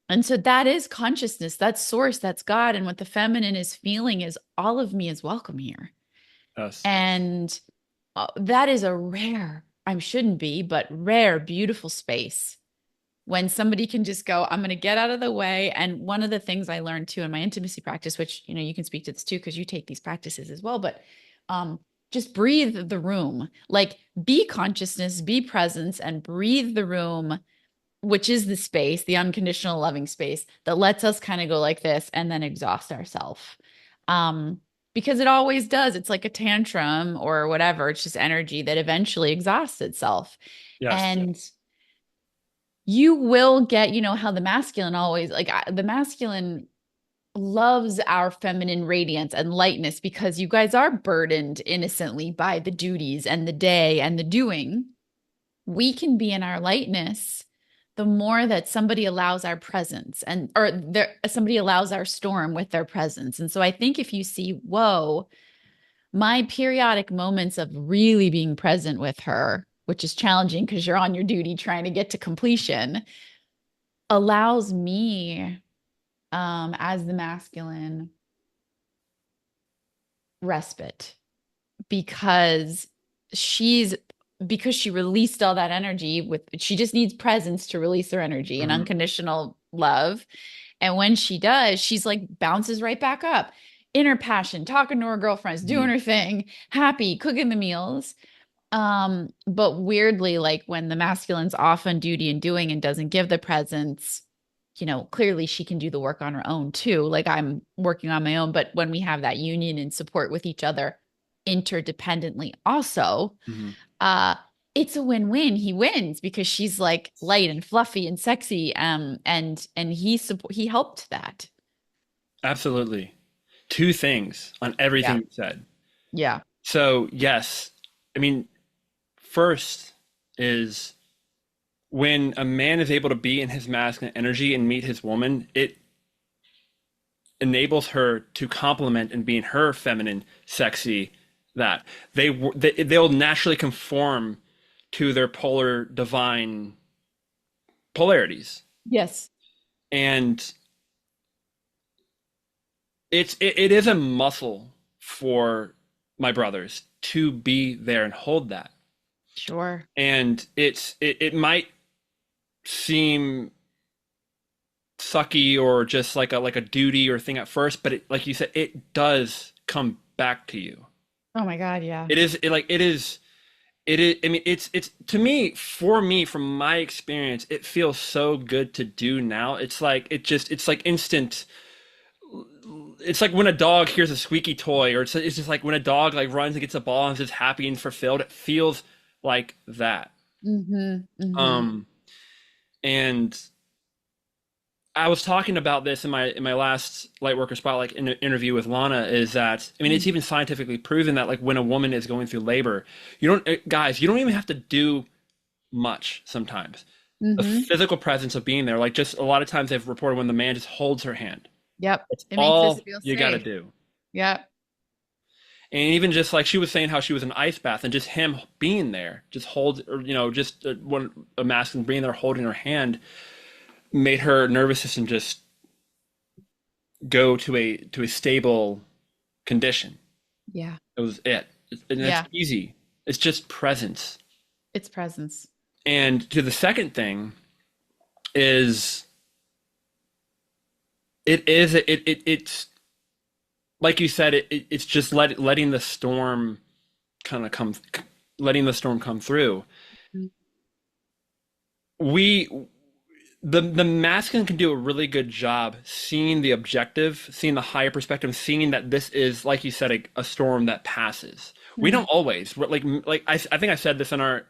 and so that is consciousness, that's source, that's God. And what the feminine is feeling is all of me is welcome here.
Yes.
And that is a rare, I shouldn't be, but rare, beautiful space when somebody can just go, I'm going to get out of the way. And one of the things I learned too in my intimacy practice, which, you can speak to this too, because you take these practices as well, but um, just breathe the room, like be consciousness, be presence, and breathe the room, which is the space, the unconditional loving space that lets us kind of go like this and then exhaust ourselves. Um, because it always does. It's like a tantrum or whatever. It's just energy that eventually exhausts itself.
Yes.
And you will get, how the masculine always, like the masculine loves our feminine radiance and lightness because you guys are burdened innocently by the duties and the day and the doing. We can be in our lightness the more that somebody allows our presence and or there somebody allows our storm with their presence. And so I think if you see, whoa, my periodic moments of really being present with her, which is challenging because you're on your duty trying to get to completion, allows me as the masculine respite because she's because she released all that energy with she just needs presence to release her energy and
Mhm.
unconditional love. And when she does, she's like bounces right back up. Inner passion, talking to her girlfriends, doing
Mhm.
her thing, happy, cooking the meals. But weirdly, like when the masculine's off on duty and doing and doesn't give the presence, clearly she can do the work on her own too. Like I'm working on my own, but when we have that union and support with each other interdependently, also,
Mhm.
uh, it's a win-win. He wins because she's like light and fluffy and sexy. And he helped that.
Absolutely. Two things on everything
Yeah.
you said.
Yeah.
So, yes, I mean, first is when a man is able to be in his masculine energy and meet his woman, it enables her to complement and be in her feminine, sexy, that they'll naturally conform to their polar divine polarities.
Yes.
And it is a muscle for my brothers to be there and hold that.
Sure.
And it might seem sucky or just like a duty or thing at first, but like you said, it does come back to you.
Oh my God. Yeah.
It is. I mean, it's to me, for me, from my experience, it feels so good to do now. It's like instant. It's like when a dog hears a squeaky toy, or it's just like when a dog like runs and gets a ball and is just happy and fulfilled. It feels like that.
Mm-hmm. Mm-hmm.
Um, and I was talking about this in my last Lightworker Spotlight interview with Lana. Is that, I mean, it's even scientifically proven that like when a woman is going through labor, you don't guys, you don't even have to do much sometimes. The
Mm-hmm.
physical presence of being there, like just a lot of times they've reported when the man just holds her hand.
Yep.
That's
It makes us
all
feel
you got to
safe.
do.
Yep.
And even just like she was saying how she was an ice bath and just him being there, just hold, or just one a masculine being there holding her hand made her nervous system just go to a stable condition.
Yeah.
It was it. And it's
Yeah.
easy. It's just presence.
It's presence.
And to the second thing is it's like you said, it's just letting the storm kind of come, letting the storm come through.
Mhm.
We the masculine can do a really good job seeing the objective, seeing the higher perspective, seeing that this is, like you said, a storm that passes. We don't
Mm.
always I think I said this in our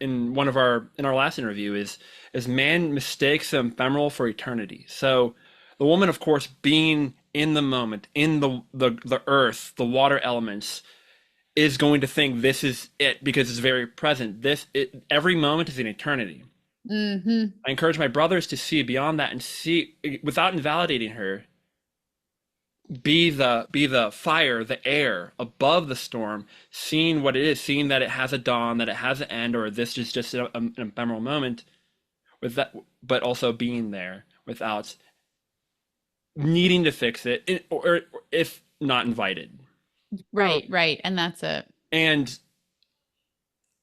last interview is man mistakes the ephemeral for eternity. So the woman, of course, being in the moment, in the earth, the water elements, is going to think this is it because it's very present. Every moment is an eternity.
Mm-hmm.
I encourage my brothers to see beyond that and see without invalidating her, be the fire, the air above the storm, seeing what it is, seeing that it has a dawn, that it has an end, or this is just an ephemeral moment with that, but also being there without needing to fix it, or if not invited.
Right, right. And that's it.
And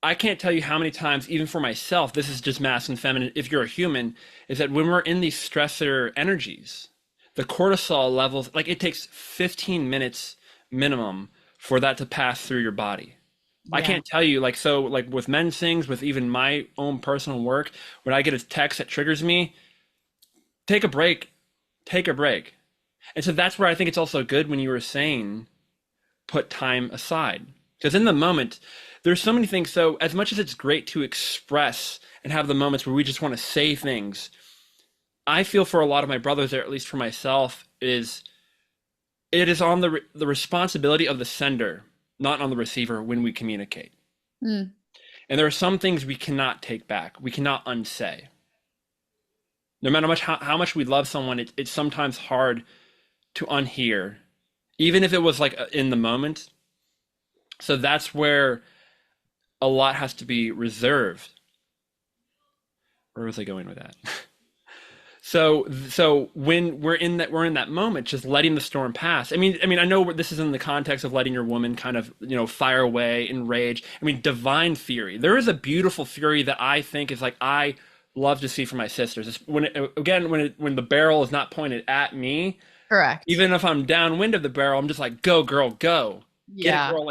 I can't tell you how many times, even for myself, this is just masculine and feminine, if you're a human, is that when we're in these stressor energies, the cortisol levels, like it takes 15 minutes minimum for that to pass through your body. I
Yeah.
can't tell you, like, so, like with men's things, with even my own personal work, when I get a text that triggers me, take a break, take a break. And so that's where I think it's also good when you were saying put time aside. Because in the moment, there's so many things. So, as much as it's great to express and have the moments where we just want to say things, I feel for a lot of my brothers, or at least for myself, is it is on the responsibility of the sender, not on the receiver when we communicate.
Mm.
And there are some things we cannot take back, we cannot unsay. No matter how much we love someone, it's sometimes hard to unhear, even if it was like in the moment. So that's where a lot has to be reserved. Where was I going with that? So when we're in that moment, just letting the storm pass. I mean, I know this is in the context of letting your woman kind of, fire away in rage. I mean, divine fury. There is a beautiful fury that I think is like I love to see from my sisters. It's when the barrel is not pointed at me,
Correct.
even if I'm downwind of the barrel, I'm just like, go girl, go. Get it,
Yeah.
girl!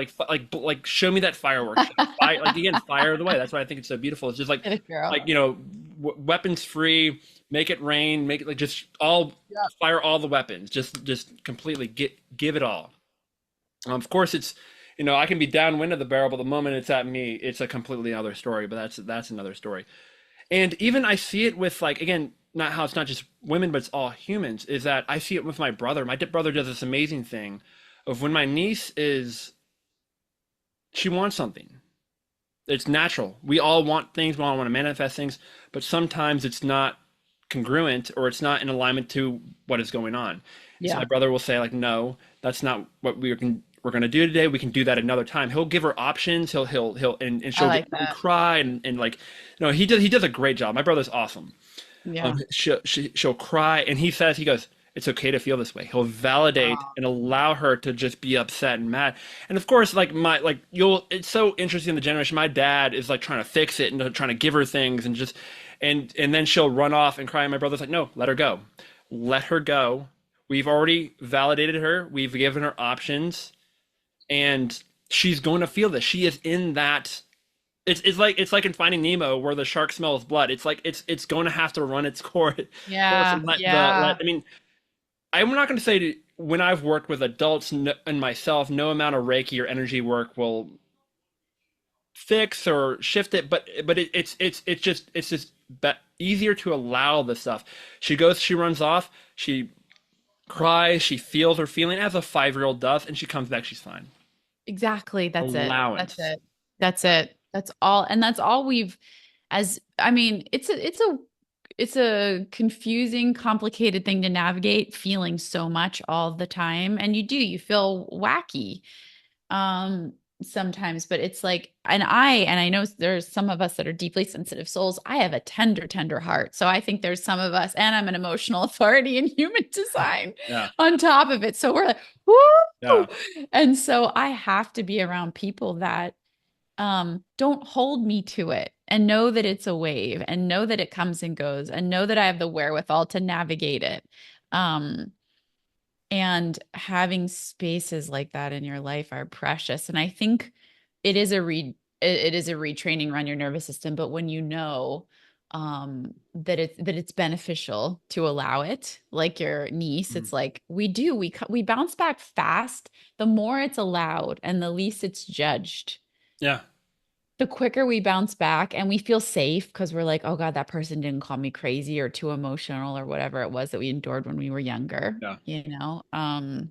Like, show me that fireworks show. Fire, like again, fire the way. That's why I think it's so beautiful. It's just
Get it, girl.
like weapons free. Make it rain. Make it like just all
Yep.
fire all the weapons. Just completely give it all. Of course, it's I can be downwind of the barrel, but the moment it's at me, it's a completely other story. But that's another story. And even I see it with like again, not how it's not just women, but it's all humans. Is that I see it with my brother. My brother does this amazing thing of when my niece is she wants something. It's natural. We all want things. We all want to manifest things, but sometimes it's not congruent or it's not in alignment to what is going on. And so my
Yeah.
brother will say like, "No, that's not what we're going to do today. We can do that another time." He'll give her options. He'll and
I
she'll get
like
and
that.
cry and like, he does a great job. My brother's awesome.
Yeah.
She'll cry and he goes, it's okay to feel this way. He'll validate
Oh,
and allow her to just be upset and mad. And of course, like you'll it's so interesting in the generation. My dad is like trying to fix it and trying to give her things and just and then she'll run off and cry. And my brother's like, no, let her go. Let her go. We've already validated her. We've given her options and she's going to feel this. She is in that it's like in Finding Nemo where the shark smells blood. It's like it's going to have to run its course
yeah.
and let the let.
Yeah.
I mean, I'm not going to say when I've worked with adults and myself, no amount of Reiki or energy work will fix or shift it, but it's just easier to allow the stuff. She runs off, she cries, she feels her feeling as a 5-year-old does, and she comes back, she's fine.
Exactly. That's it. That's
Allowance.
it. That's it. That's all. And that's all we've as I mean, it's a confusing, complicated thing to navigate, feeling so much all the time. And you feel wacky sometimes, but it's like and I know there's some of us that are deeply sensitive souls. I have a tender heart. So I think there's some of us, and I'm an emotional authority in human design
Yeah.
on top of it. So we're like, whoo.
Yeah.
And so I have to be around people that don't hold me to it and know that it's a wave and know that it comes and goes and know that I have the wherewithal to navigate it. Um, and having spaces like that in your life are precious. And I think it is a retraining around your nervous system, but when you know that it's beneficial to allow it, like your niece,
Mhm.
it's like we bounce back fast the more it's allowed and the least it's judged,
Yeah.
the quicker we bounce back and we feel safe because we're like, oh God, that person didn't call me crazy or too emotional or whatever it was that we endured when we were younger,
Yeah.
you know? And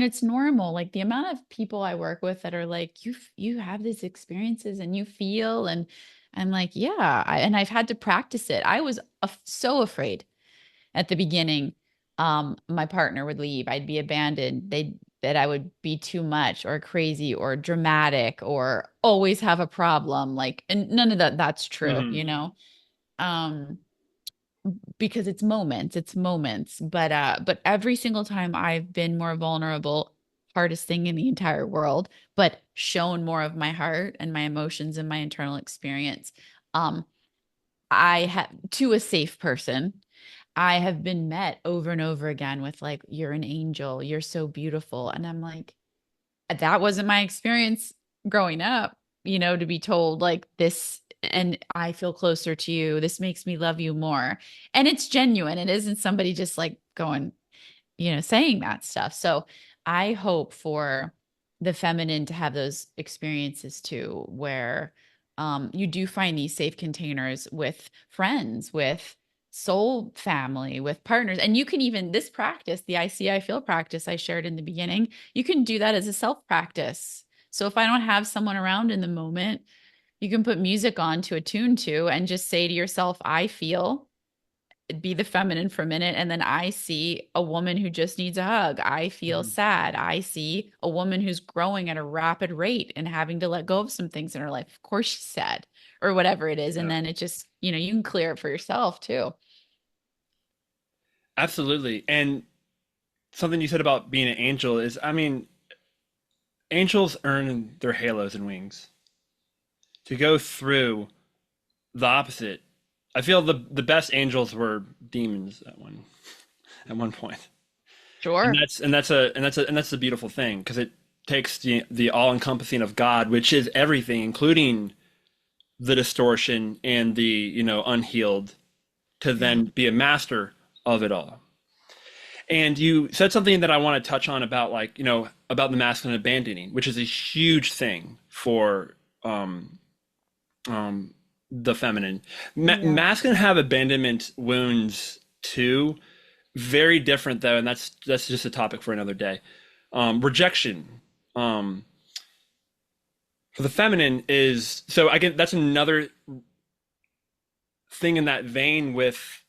it's normal. Like the amount of people I work with that are like, you have these experiences and you feel, and I'm like, yeah. And I've had to practice it. I was so afraid at the beginning. My partner would leave. I'd be abandoned. That I would be too much or crazy or dramatic or always have a problem. Like, and none of that's true,
Hmm.
Um, because it's moments. But every single time I've been more vulnerable, hardest thing in the entire world, but shown more of my heart and my emotions and my internal experience. Um, I have to a safe person. I have been met over and over again with like, you're an angel, you're so beautiful. And I'm like, that wasn't my experience growing up, to be told like this, and I feel closer to you. This makes me love you more. And it's genuine. It isn't somebody just like going, saying that stuff. So I hope for the feminine to have those experiences too, where you do find these safe containers with friends, with soul family, with partners. And you can even, this practice, the I feel practice I shared in the beginning, you can do that as a self practice. So if I don't have someone around in the moment, you can put music on to attune to and just say to yourself, I feel. be the feminine for a minute, and then I see a woman who just needs a hug. I feel
Mhm.
sad. I see a woman who's growing at a rapid rate and having to let go of some things in her life. Of course she's sad or whatever it is. And
Yeah,
then it just, you can clear it for yourself too.
absolutely. And something you said about being an angel is, I mean, angels earn their halos and wings to go through the opposite. I feel the best angels were demons at one point. And
Sure.
that's a beautiful thing because it takes the all-encompassing of God, which is everything, including the distortion and the, unhealed, to
Yeah.
then be a master of it all. And you said something that I want to touch on about, like, about the masculine abandoning, which is a huge thing for um, the feminine.
Yeah.
Masculine have abandonment wounds too, very different though, and that's just a topic for another day. Rejection um, for the feminine is so again that's another thing in that vein with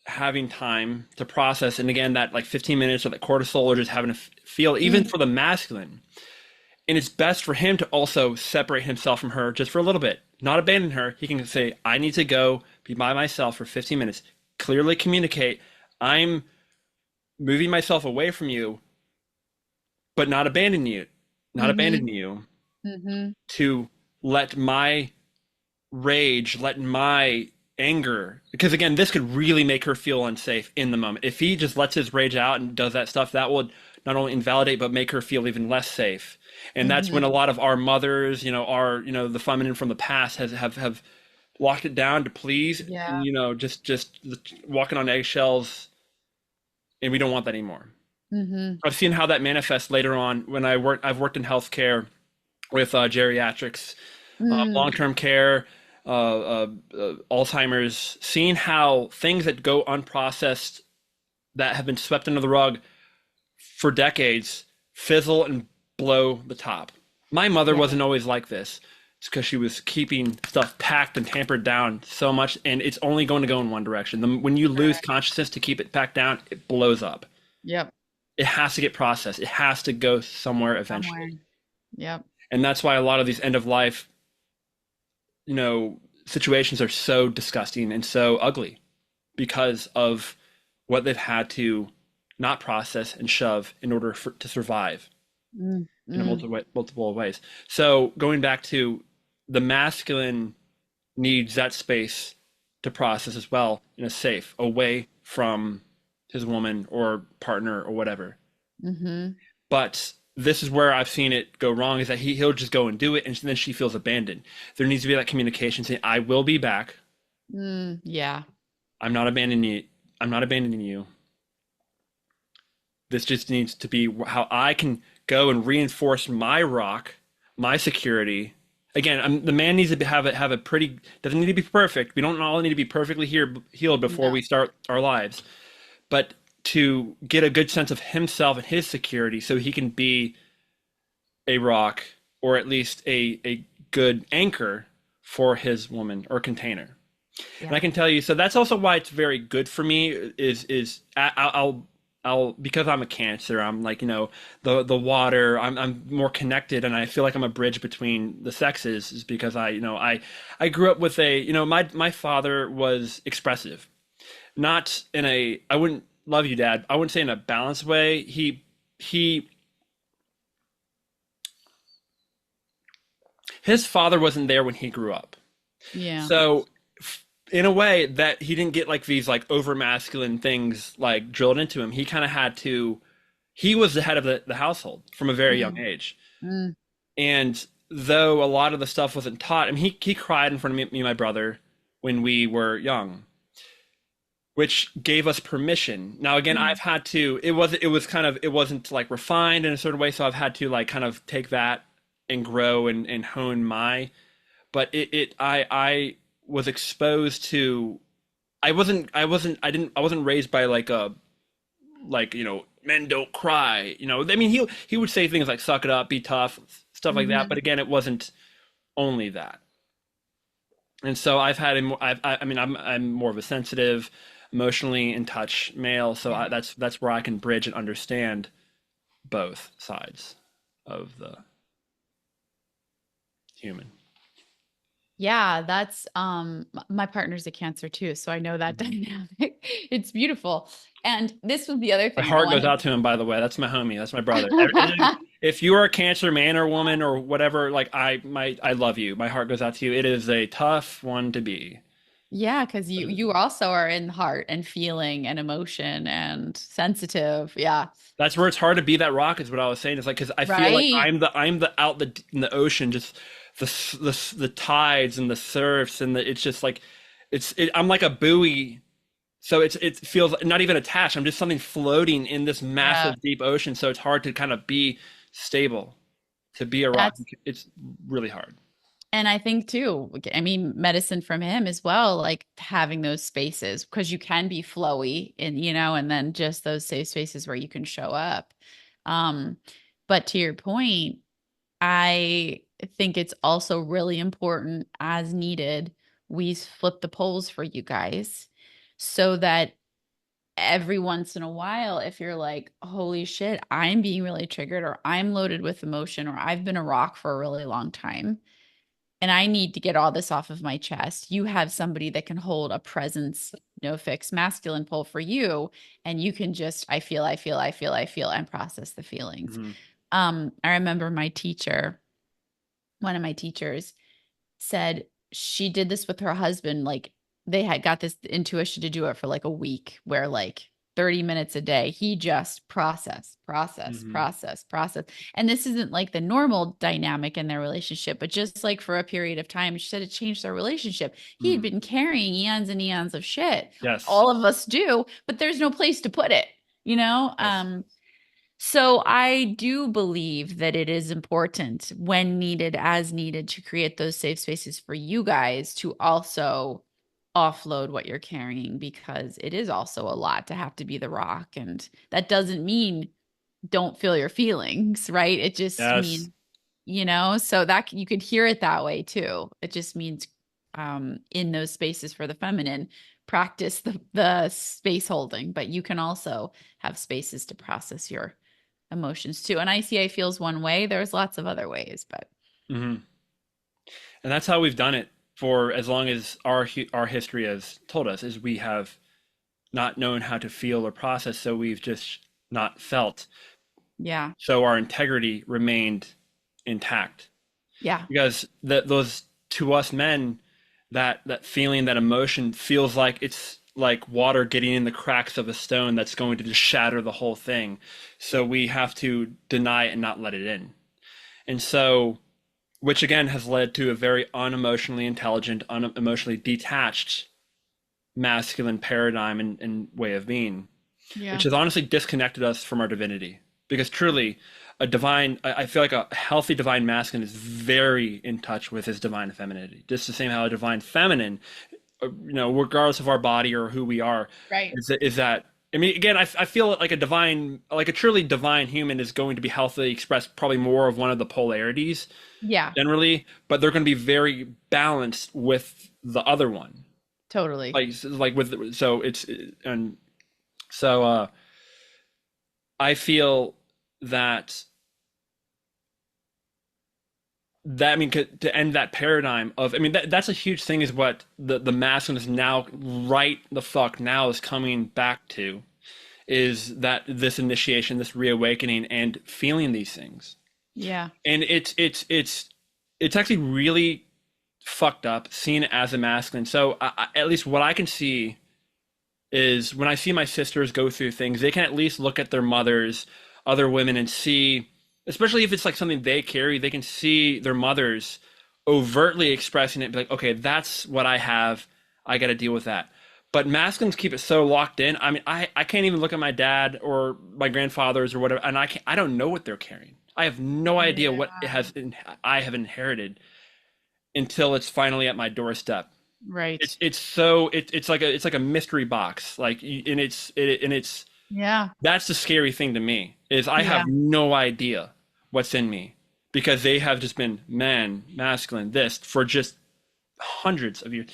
having time to process, and again that like 15 minutes or that cortisol or just having to feel even
Mm,
for the masculine. And it's best for him to also separate himself from her just for a little bit, not abandon her. He can say, I need to go be by myself for 15 minutes, clearly communicate, I'm moving myself away from you, but not
mm-hmm.
abandon you
Mm-hmm.
to let my rage, let my anger, because again, this could really make her feel unsafe in the moment. If he just lets his rage out and does that stuff, that would not only invalidate but make her feel even less safe. And that's when a
Mm-hmm.
lot of our mothers, the feminine from the past have locked it down to please,
Yeah.
and, just walking on eggshells, and we don't want that anymore.
Mm-hmm.
I've seen how that manifests later on when I've worked in healthcare with geriatrics,
Mm,
long-term care, Alzheimer's, seeing how things that go unprocessed that have been swept under the rug for decades fizzle and blow the top. My mother
yeah.
wasn't always like this. It's because she was keeping stuff packed and tampered down so much, and it's only going to go in one direction. When you lose
Correct.
consciousness to keep it packed down, it blows up.
Yep.
It has to get processed. It has to go somewhere
Somewhere.
eventually.
Yep.
And that's why a lot of these end of life, situations are so disgusting and so ugly because of what they've had to not process and shove in order to survive
Mm,
in a
mm,
multiple ways. So going back to the masculine needs that space to process as well in a safe, away from his woman or partner or whatever.
mm-hmm.
But this is where I've seen it go wrong is that he'll just go and do it, and then she feels abandoned. There needs to be that communication saying, I will be back.
Yeah.
I'm not abandoning you. I'm not abandoning you. This just needs to be how I can go and reinforce my rock, my security. Again, the man needs to have a pretty, doesn't need to be perfect. We don't all need to be perfectly healed before
No.
we start our lives, but to get a good sense of himself and his security so he can be a rock or at least a good anchor for his woman or container. And I
Yeah.
can tell you, so that's also why it's very good for me is I'll because I'm a Cancer, I'm like, the water, I'm more connected, and I feel like I'm a bridge between the sexes is because I grew up with my father was expressive, not in a, I wouldn't, love you, Dad, I wouldn't say in a balanced way. He his father wasn't there when he grew up.
Yeah.
So in a way that he didn't get like these like over masculine things like drilled into him. He kind of had to, he was the head of the household from a very young
Mm,
age.
mm,
And though a lot of the stuff wasn't taught, I mean, he cried in front of me and my brother when we were young, which gave us permission. Now, again,
mm,
I've had to, it was kind of, it wasn't like refined in a certain way. So I've had to like kind of take that and grow and hone but I was exposed to, I wasn't raised by like a, like, men don't cry, I mean, he would say things like suck it up, be tough, stuff like that,
mm-hmm.
but again, it wasn't only that. And so I've had a more, I mean, I'm more of a sensitive, emotionally in touch male. So
Yeah.
that's where I can bridge and understand both sides of the human.
Yeah, that's my partner's a Cancer too, so I know that
Mhm.
dynamic. It's beautiful. And this was the other
My
thing I
heart goes
wanted.
out to him, by the way. That's my homie. That's my brother. If you are a Cancer man or woman or whatever, like I love you. My heart goes out to you. It is a tough one to be.
Yeah, because you also are in heart and feeling and emotion and sensitive. Yeah.
That's where it's hard to be that rock, is what I was saying. It's like because I feel like
Right.
I'm the out the in the ocean, just the tides and the surfs and it's just like I'm like a buoy. So it feels not even attached. I'm just something floating in this
Yeah.
massive deep ocean. So it's hard to kind of be stable, to be a rock.
That's
It's really hard.
And I think too, I mean, medicine from him as well, like having those spaces because you can be flowy and, and then just those safe spaces where you can show up. Um, but to your point, I think it's also really important as needed. We flip the poles for you guys so that every once in a while, if you're like, holy shit, I'm being really triggered or I'm loaded with emotion or I've been a rock for a really long time and I need to get all this off of my chest. You have somebody that can hold a presence, no fix, masculine pull for you. And you can just, I feel, and process the feelings.
Hmm.
I remember one of my teachers said she did this with her husband. Like they had got this intuition to do it for like a week, where like 30 minutes a day, he just
Hmm.
process. And this isn't like the normal dynamic in their relationship, but just like for a period of time, she said it changed their relationship. He had
Hmm.
been carrying eons and eons of shit.
Yes.
All of us do, but there's no place to put it, you know?
Yes.
So I do believe that it is important when needed, as needed, to create those safe spaces for you guys to also offload what you're carrying because it is also a lot to have to be the rock. And that doesn't mean don't feel your feelings, right? It just
Yes.
means, so that you could hear it that way too. It just means in those spaces for the feminine, practice the space holding, but you can also have spaces to process your emotions too. And ICA feels one way. There's lots of other ways, but
Hmm. And that's how we've done it for as long as our history has told us, is we have not known how to feel or process, so we've just not felt.
yeah,
So our integrity remained intact.
yeah,
Because those, to us men, that feeling, that emotion feels like it's like water getting in the cracks of a stone that's going to just shatter the whole thing. So we have to deny it and not let it in. And so, which again has led to a very unemotionally intelligent, unemotionally detached masculine paradigm and way of being, which
yeah,
has honestly disconnected us from our divinity. Because truly, I feel like a healthy divine masculine is very in touch with his divine femininity. Just the same how a divine feminine, regardless of our body or who we are,
right.
is that. I mean, again, I feel like like a truly divine human is going to be healthily expressed probably more of one of the polarities
Yeah,
generally, but they're going to be very balanced with the other one.
totally.
Like with so it's and so I feel that I mean to end that paradigm of, I mean, that's a huge thing, is what the masculine is now right the fuck now is coming back to, is that this initiation, this reawakening and feeling these things.
Yeah.
And it's actually really fucked up seen as a masculine. So at least what I can see is when I see my sisters go through things, they can at least look at their mothers, other women, and see, especially if it's like something they carry, they can see their mothers overtly expressing it, be like, okay, that's what I have. I got to deal with that. But masculines keep it so locked in. I mean, I can't even look at my dad or my grandfathers or whatever, and I don't know what they're carrying. I have no idea what
Yeah.
I have inherited until it's finally at my doorstep.
Right.
It's like a mystery box, like, and it's
Yeah.
that's the scary thing to me, is I have
Yeah.
no idea what's in me, because they have just been masculine this for just hundreds of years,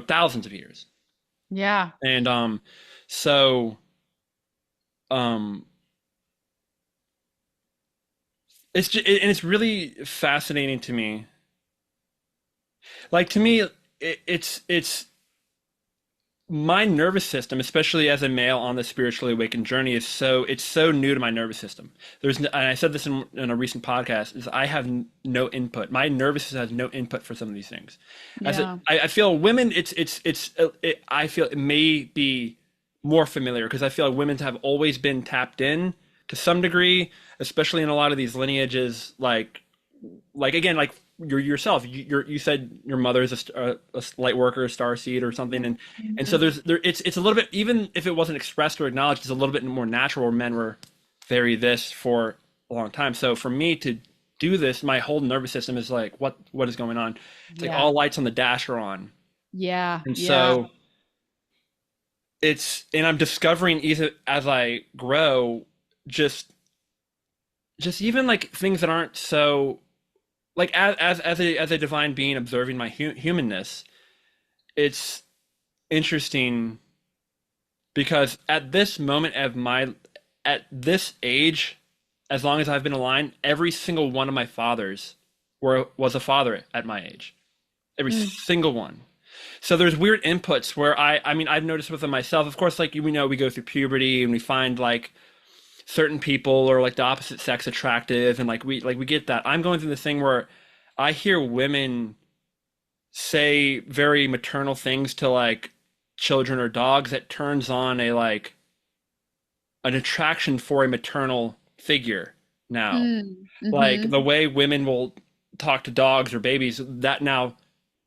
thousands of years.
Yeah.
And so um and it's really fascinating to me. Like to me, it's my nervous system, especially as a male on the spiritually awakened journey, it's so new to my nervous system. And I said this in a recent podcast, is I have no input. My nervous system has no input for some of these things.
Yeah.
I feel women, I feel it may be more familiar because I feel like women have always been tapped in to some degree, especially in a lot of these lineages, like again, like yourself, you said your mother is a light worker, a star seed or something, and so
Mhm.
it's a little bit, even if it wasn't expressed or acknowledged, it's a little bit more natural where men were very this for a long time. So for me to do this, my whole nervous system is like, what is going on? It's like
Yeah.
all lights on the dash are on,
Yeah.
and
Yeah.
so and I'm discovering either as I grow, just even like things that aren't so like as a divine being observing my humanness. It's interesting because at this moment of my at this age, as long as I've been alive, every single one of my fathers was a father at my age. Every
Mm.
single one. So there's weird inputs where I mean I've noticed within myself. Of course, like we know we go through puberty and we find like certain people or like the opposite sex attractive, and like we get that. I'm going through the thing where I hear women say very maternal things to like children or dogs that turns on a like an attraction for a maternal figure now.
Mm.
Like
Mhm.
the way women will talk to dogs or babies, that now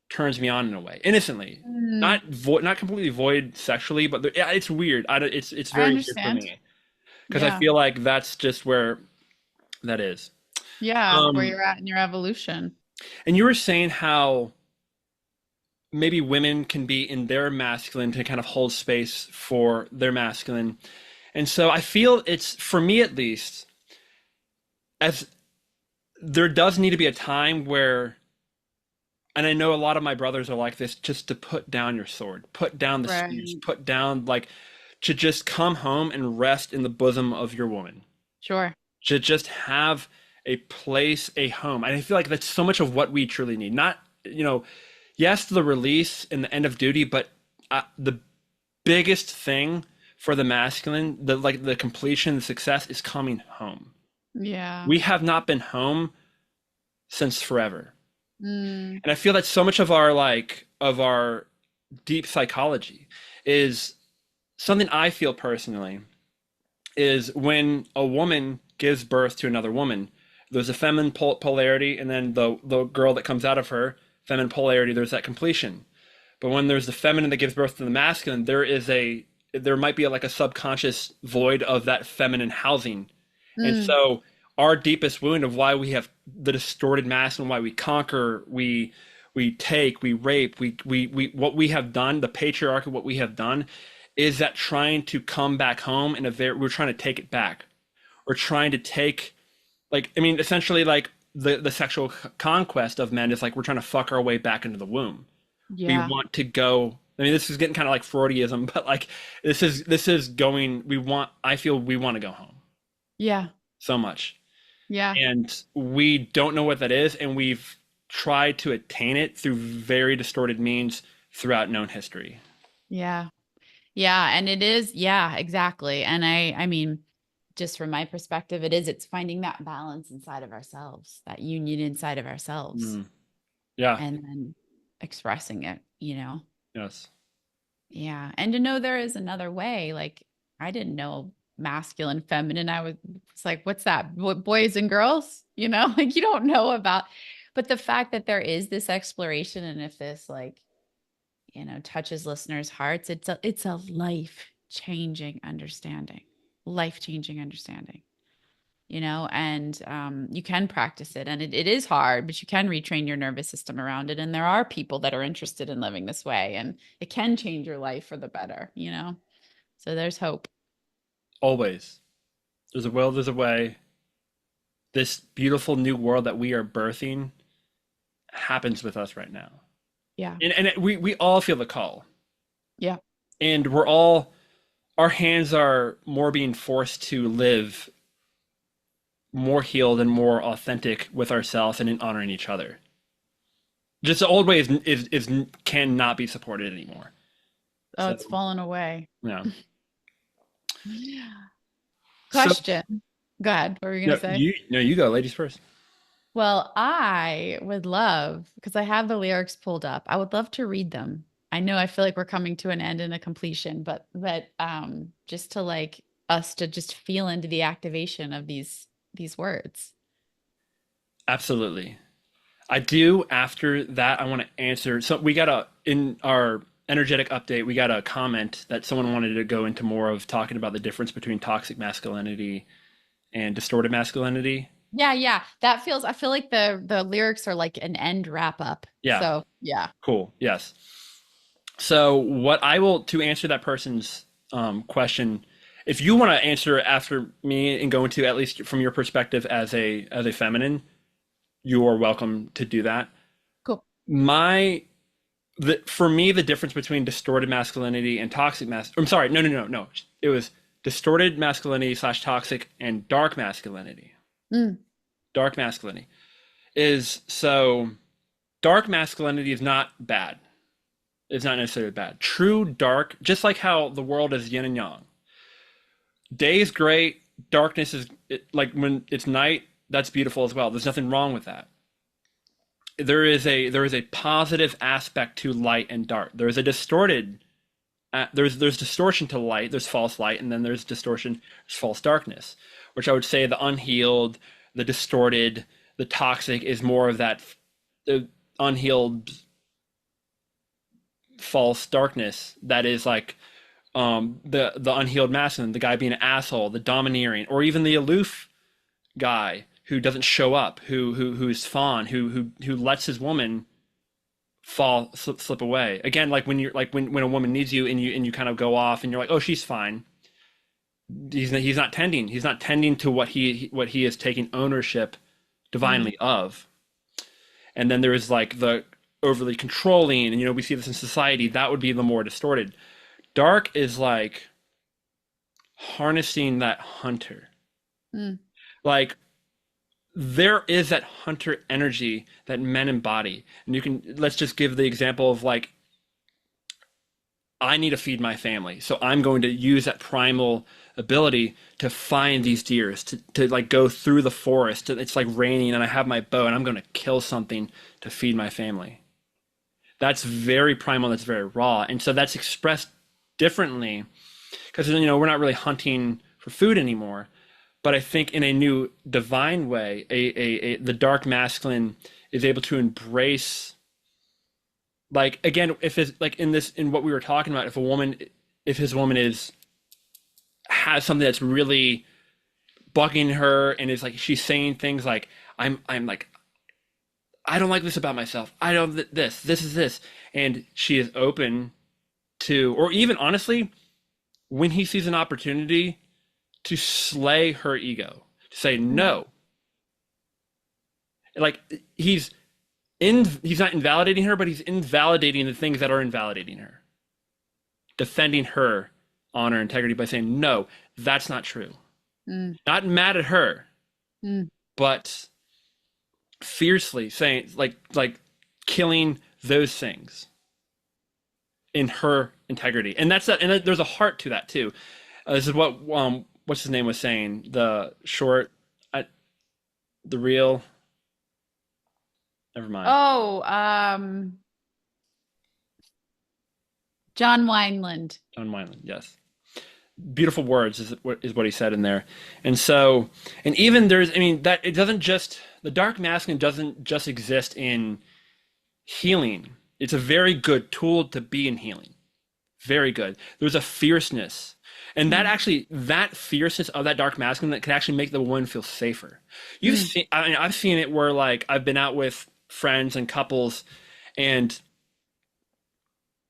turns me on in a way, innocently.
Mm.
Not completely void sexually, but yeah, it's weird. It's
I
very weird for
understand.
me because I
Yeah.
feel like that's just where that is.
Yeah. Where
Um,
you're at in your evolution.
and you were saying how maybe women can be in their masculine to kind of hold space for their masculine. And so I feel it's, for me at least, as there does need to be a time where, and I know a lot of my brothers are like this, just to put down your sword, put down the spears,
Right.
put down, like, to just come home and rest in the bosom of your woman,
Sure.
to just have a place, a home. And I feel like that's so much of what we truly need. Not, yes, the release and the end of duty, but the biggest thing for the masculine, the completion, the success is coming home.
Yeah.
We have not been home since forever.
Mm.
And I feel that so much of our deep psychology is something I feel personally is when a woman gives birth to another woman, there's a feminine polarity, and then the girl that comes out of her, feminine polarity, there's that completion. But when there's the feminine that gives birth to the masculine, there might be like a subconscious void of that feminine housing. And
Mm.
so our deepest wound of why we have the distorted masculine, why we conquer, we take, we rape, we what we have done, the patriarchy, what we have done, is that trying to come back home in a very, we're trying to take it back. We're trying to take, like, I mean, essentially like the sexual conquest of men is like we're trying to fuck our way back into the womb. We
Yeah.
want to go, I mean, this is getting kind of like Freudianism, but like this is going, I feel we want to go home
Yeah.
so much.
Yeah.
And we don't know what that is, and we've tried to attain it through very distorted means throughout known history.
Yeah. Yeah. And it is, yeah, exactly. And I mean, just from my perspective, it's finding that balance inside of ourselves, that union inside of ourselves,
Mm. Yeah.
and then expressing it.
Yes.
Yeah. And to know there is another way. Like I didn't know masculine, feminine. It's like, what's that? What, boys and girls? Like you don't know about, but the fact that there is this exploration, and if this like, touches listeners' hearts, it's a life changing understanding. And you can practice it, and it is hard, but you can retrain your nervous system around it. And there are people that are interested in living this way, and it can change your life for the better. So there's hope.
Always. There's a will, there's a way. This beautiful new world that we are birthing happens with us right now.
Yeah.
And we all feel the call.
Yeah.
and we're all, our hands are more being forced to live more healed and more authentic with ourselves and in honoring each other. Just the old way is cannot be supported anymore.
Oh,
So
it's fallen away.
yeah. So
Question. Go ahead. What were you going
no,
to say?
you go, ladies first.
Well, I would love, because I have the lyrics pulled up, I would love to read them. I know I feel like we're coming to an end and a completion, but just to like us to just feel into the activation of these words.
Absolutely. I do. After that, I want to answer. So we got in our energetic update, we got a comment that someone wanted to go into more of talking about the difference between toxic masculinity and distorted masculinity.
Yeah, yeah. That feels, I feel like the lyrics are like an end wrap up.
Yeah,
So, yeah.
cool. Yes. So what I will to answer that person's question, if you want to answer after me and go into at least from your perspective as a feminine, you are welcome to do that.
Cool.
My for me, the difference between distorted masculinity and toxic I'm sorry, no. It was distorted masculinity slash toxic and dark masculinity.
Mm,
Dark masculinity is so dark masculinity is not bad. It's not necessarily bad. True dark, just like how the world is yin and yang. Day is great. Darkness is like when it's night. That's beautiful as well. There's nothing wrong with that. There is a positive aspect to light and dark. There is a distorted there's distortion to light. There's false light, and then there's distortion. There's false darkness, which I would say the unhealed, the distorted, the toxic is more of that the unhealed false darkness that is like the unhealed masculine, the guy being an asshole, the domineering, or even the aloof guy who doesn't show up, who's fawn, who lets his woman slip away. Again, like when you're like when a woman needs you and you kind of go off and you're like, oh, she's fine. He's not tending. He's not tending to what he is taking ownership
mm,
divinely of. And then there is like the overly controlling, and we see this in society. That would be the more distorted. Dark is like harnessing that hunter.
mm,
Like there is that hunter energy that men embody. And let's just give the example of like, I need to feed my family. So I'm going to use that primal ability to find these deers, to like go through the forest. It's like raining and I have my bow and I'm going to kill something to feed my family. That's very primal. That's very raw. And so that's expressed differently because, we're not really hunting for food anymore. But I think in a new divine way, the dark masculine is able to embrace, like again, if it's like in what we were talking about, if his woman has something that's really bugging her and is like she's saying things like I'm like I don't like this about myself. I don't this is this, and she is open to, or even honestly, when he sees an opportunity to slay her ego, to say
mm,
no. Like he's not invalidating her, but he's invalidating the things that are invalidating her. Defending her honor, integrity by saying, no, that's not true.
mm,
Not mad at her,
mm.
but fiercely saying like killing those things in her integrity. And that's that, and there's a heart to that too. This is what what's his name was saying, the short, the real. Never mind.
Oh, John Wineland.
John Wineland, yes. Beautiful words is what he said in there. And so, and even that it doesn't just, the dark masculine doesn't just exist in healing. It's a very good tool to be in healing. Very good. There's a fierceness. And
Mm,
that fierceness of that dark masculine that can actually make the woman feel safer.
mm,
I've seen it where like I've been out with friends and couples, and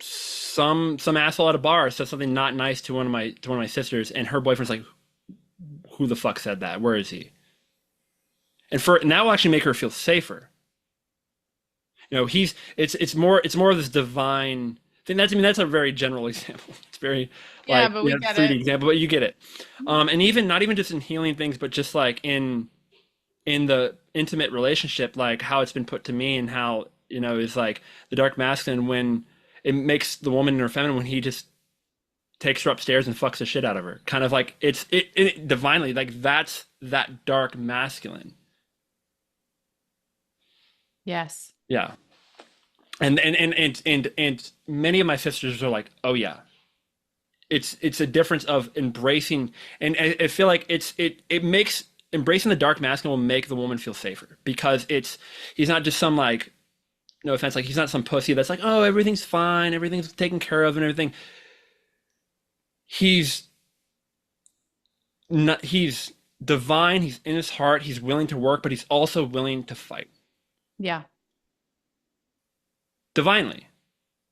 some asshole at a bar said something not nice to one of my sisters, and her boyfriend's like, "Who the fuck said that? Where is he?" And that will actually make her feel safer. It's more of this divine. think that's, I mean, that's a very general example. It's very
Yeah,
like,
but we get
3D
it.
example, but you get it. And even not even just in healing things, but just like in the intimate relationship, like how it's been put to me and how, is like the dark masculine when it makes the woman in her feminine when he just takes her upstairs and fucks the shit out of her. Kind of like it divinely, like that's that dark masculine.
Yes.
Yeah. And many of my sisters are like, oh yeah, it's a difference of embracing, and I feel like it makes embracing the dark masculine will make the woman feel safer because he's not just some like, no offense, like he's not some pussy that's like, oh, everything's fine, everything's taken care of and everything. He's not, he's divine, he's in his heart, he's willing to work, but he's also willing to fight
Yeah.
divinely.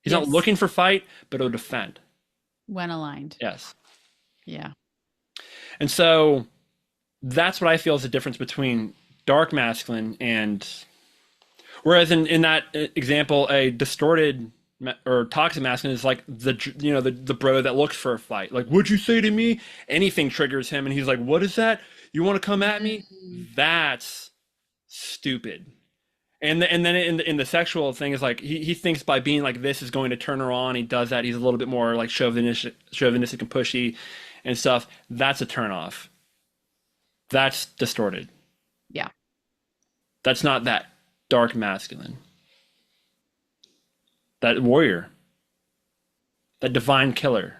He's not
Yes.
looking for fight, but he'll defend.
When aligned.
Yes.
Yeah.
And so that's what I feel is the difference between dark masculine and, whereas in that example, a distorted or toxic masculine is like the bro that looks for a fight. Like, what'd you say to me? Anything triggers him, and he's like, "What is that? You want to come at me?"
Mm.
That's stupid. And then in the sexual thing is like he thinks by being like this is going to turn her on. He does that. He's a little bit more like chauvinistic and pushy and stuff. That's a turn off. That's distorted.
Yeah.
That's not that dark masculine. That warrior. That divine killer.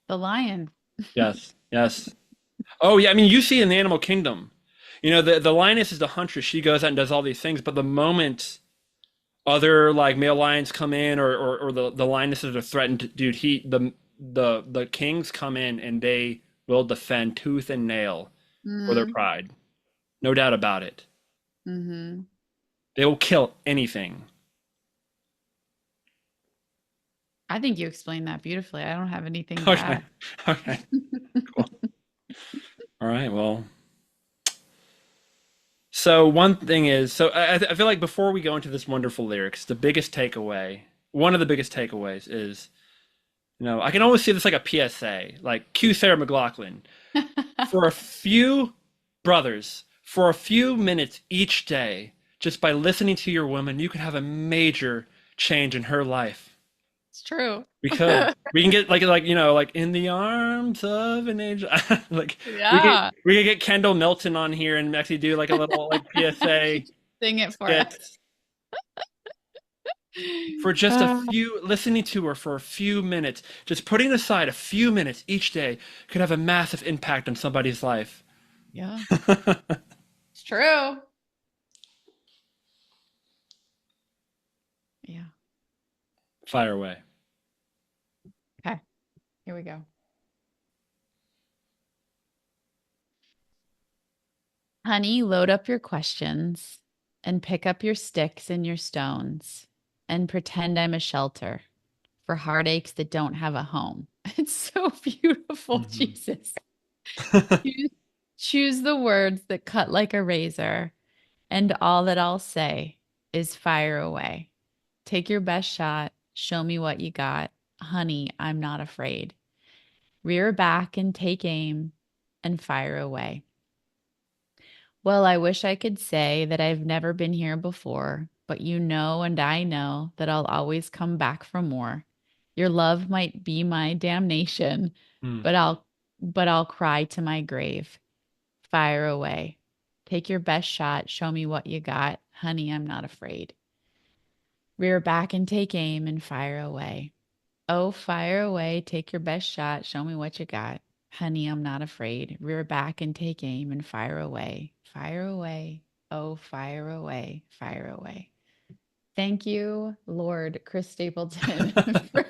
The lion.
Yes. Yes. Oh yeah, I mean you see in the animal kingdom, the lioness is the huntress. She goes out and does all these things, but the moment other like male lions come in or the lionesses are threatened, dude, the kings come in and they will defend tooth and nail for their
Mm-hmm.
pride. No doubt about it.
Mm-hmm.
They will kill anything.
I think you explained that beautifully. I don't have anything to
Okay.
add.
Okay. Cool. All right. Well, so one thing is, so I feel like before we go into this wonderful lyrics, the biggest takeaway, one of the biggest takeaways is, I can always see this like a PSA, like cue Sarah McLachlan. For a few brothers, for a few minutes each day, just by listening to your woman, you could have a major change in her life.
It's true.
We could. We can get like in the arms of an angel. Like
Yeah.
we could get Kendall Milton on here and actually do like a little like PSA
Sing it for us.
skit for just a
Uh,
few, listening to her for a few minutes, just putting aside a few minutes each day could have a massive impact on somebody's life.
yeah, it's true. Yeah.
Fire away.
Okay. Here we go. Honey, load up your questions and pick up your sticks and your stones and pretend I'm a shelter for heartaches that don't have a home. It's so beautiful,
Mhm.
Jesus. Choose, choose the words that cut like a razor, and all that I'll say is fire away. Take your best shot. Show me what you got. Honey, I'm not afraid. Rear back and take aim and fire away. Well, I wish I could say that I've never been here before, but you know and I know that I'll always come back for more. Your love might be my damnation,
Mm.
but I'll cry to my grave. Fire away. Take your best shot. Show me what you got. Honey, I'm not afraid. Rear back and take aim and fire away. Oh, fire away. Take your best shot. Show me what you got. Honey, I'm not afraid. Rear back and take aim and fire away. Fire away. Oh, fire away. Fire away. Thank you, Lord Chris Stapleton, for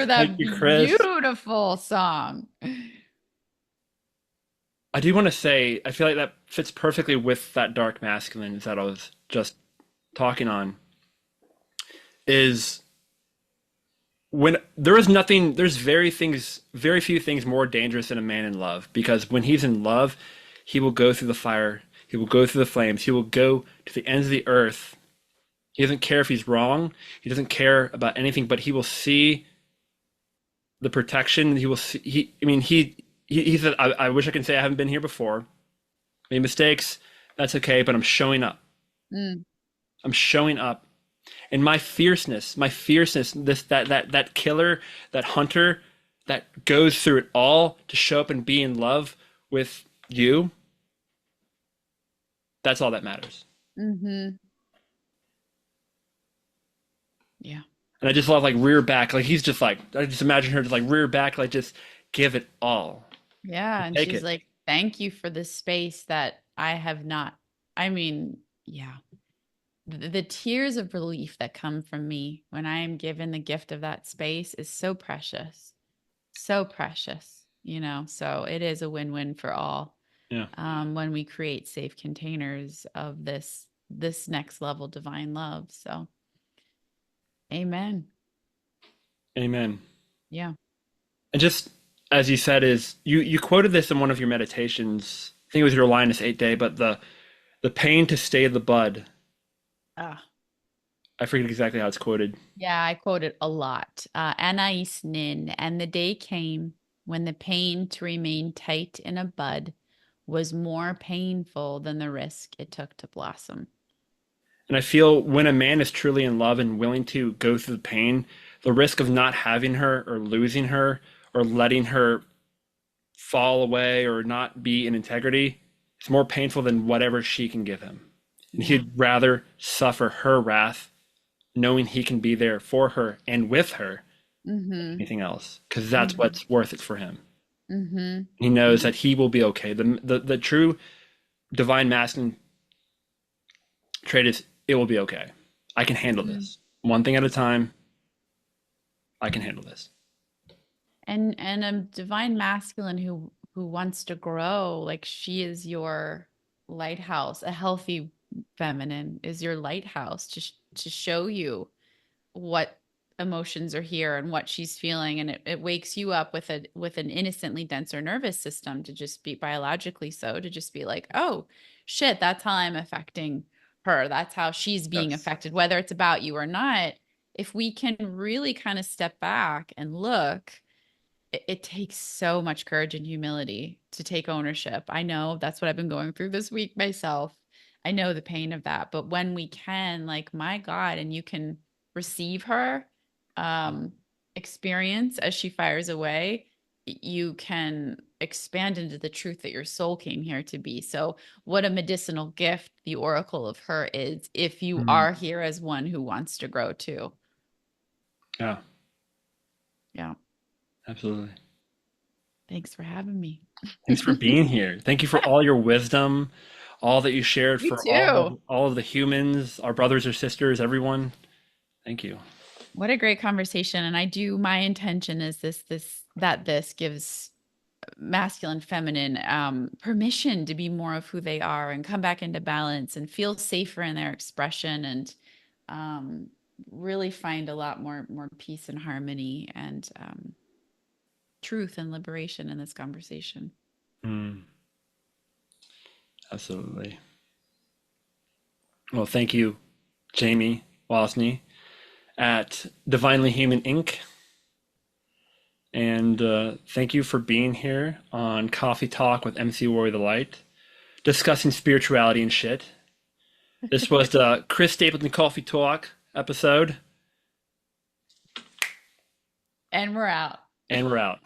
Thank
that
you, Chris.
beautiful song.
I do want to say, I feel like that fits perfectly with that dark masculine that I was just talking on. Is when there is nothing, there's very few things more dangerous than a man in love. Because when he's in love, he will go through the fire, he will go through the flames, he will go to the ends of the earth He doesn't care if he's wrong. He doesn't care about anything, but he will see the protection. He will see. He said, I wish I could say I haven't been here before. Made mistakes. That's okay, but I'm showing up.
Mm.
I'm showing up. And my fierceness, that killer, that hunter that goes through it all to show up and be in love with you, that's all that matters.
Mm-hmm. Yeah.
And I just love like rear back. Like he's just like I just imagine her just like rear back, like just give it all.
Yeah. And
Take
she's
it.
like, thank you for this space that I have not. I mean, yeah. The tears of relief that come from me when I am given the gift of that space is so precious. So precious, So it is a win-win for all
Yeah.
when we create safe containers of this next level divine love. So, amen.
Amen.
Yeah.
And just as you said, is you quoted this in one of your meditations. I think it was your Linus 8 day, but the pain to stay the bud.
Ah.
I forget exactly how it's quoted.
Yeah, I quote it a lot. Anais nin, and the day came when the pain to remain tight in a bud was more painful than the risk it took to blossom.
And I feel when a man is truly in love and willing to go through the pain, the risk of not having her or losing her or letting her fall away or not be in integrity is more painful than whatever she can give him. And
Yeah.
he'd rather suffer her wrath knowing he can be there for her and with her than
Mm-hmm.
anything else because that's
Mm-hmm.
what's worth it for him.
Mm-hmm.
He knows
Yeah.
that he will be okay. The true divine masculine trait is it will be okay. I can handle
Mm.
this. One thing at a time. I can handle this.
And a divine masculine who wants to grow, like she is your lighthouse. A healthy feminine is your lighthouse to show you what emotions are here and what she's feeling, and it wakes you up with an innocently denser nervous system to just be biologically so to just be like, oh shit, that's how I'm affecting her, that's how she's being
Yes.
affected, whether it's about you or not. If we can really kind of step back and look, it takes so much courage and humility to take ownership. I know that's what I've been going through this week myself. I know the pain of that. But when we can, like, my God, and you can receive her um, experience as she fires away, you can expand into the truth that your soul came here to be. So, what a medicinal gift the oracle of her is if you
Mm,
are here as one who wants to grow too.
yeah,
Yeah.
absolutely.
Thanks for having me.
Thanks for being here. Thank you for all your wisdom, all that you shared
You
for
too.
all of the humans, our brothers or sisters, everyone. Thank you.
What a great conversation. And my intention is this gives masculine, feminine permission to be more of who they are and come back into balance and feel safer in their expression and um, really find a lot more peace and harmony and truth and liberation in this conversation.
Mm, absolutely. Well, thank you, Jamie Wozny at Divinely Human Inc. And thank you for being here on Coffee Talk with MC Warrior the Light, discussing spirituality and shit. This was the Chris Stapleton Coffee Talk episode,
And we're out.
and we're out.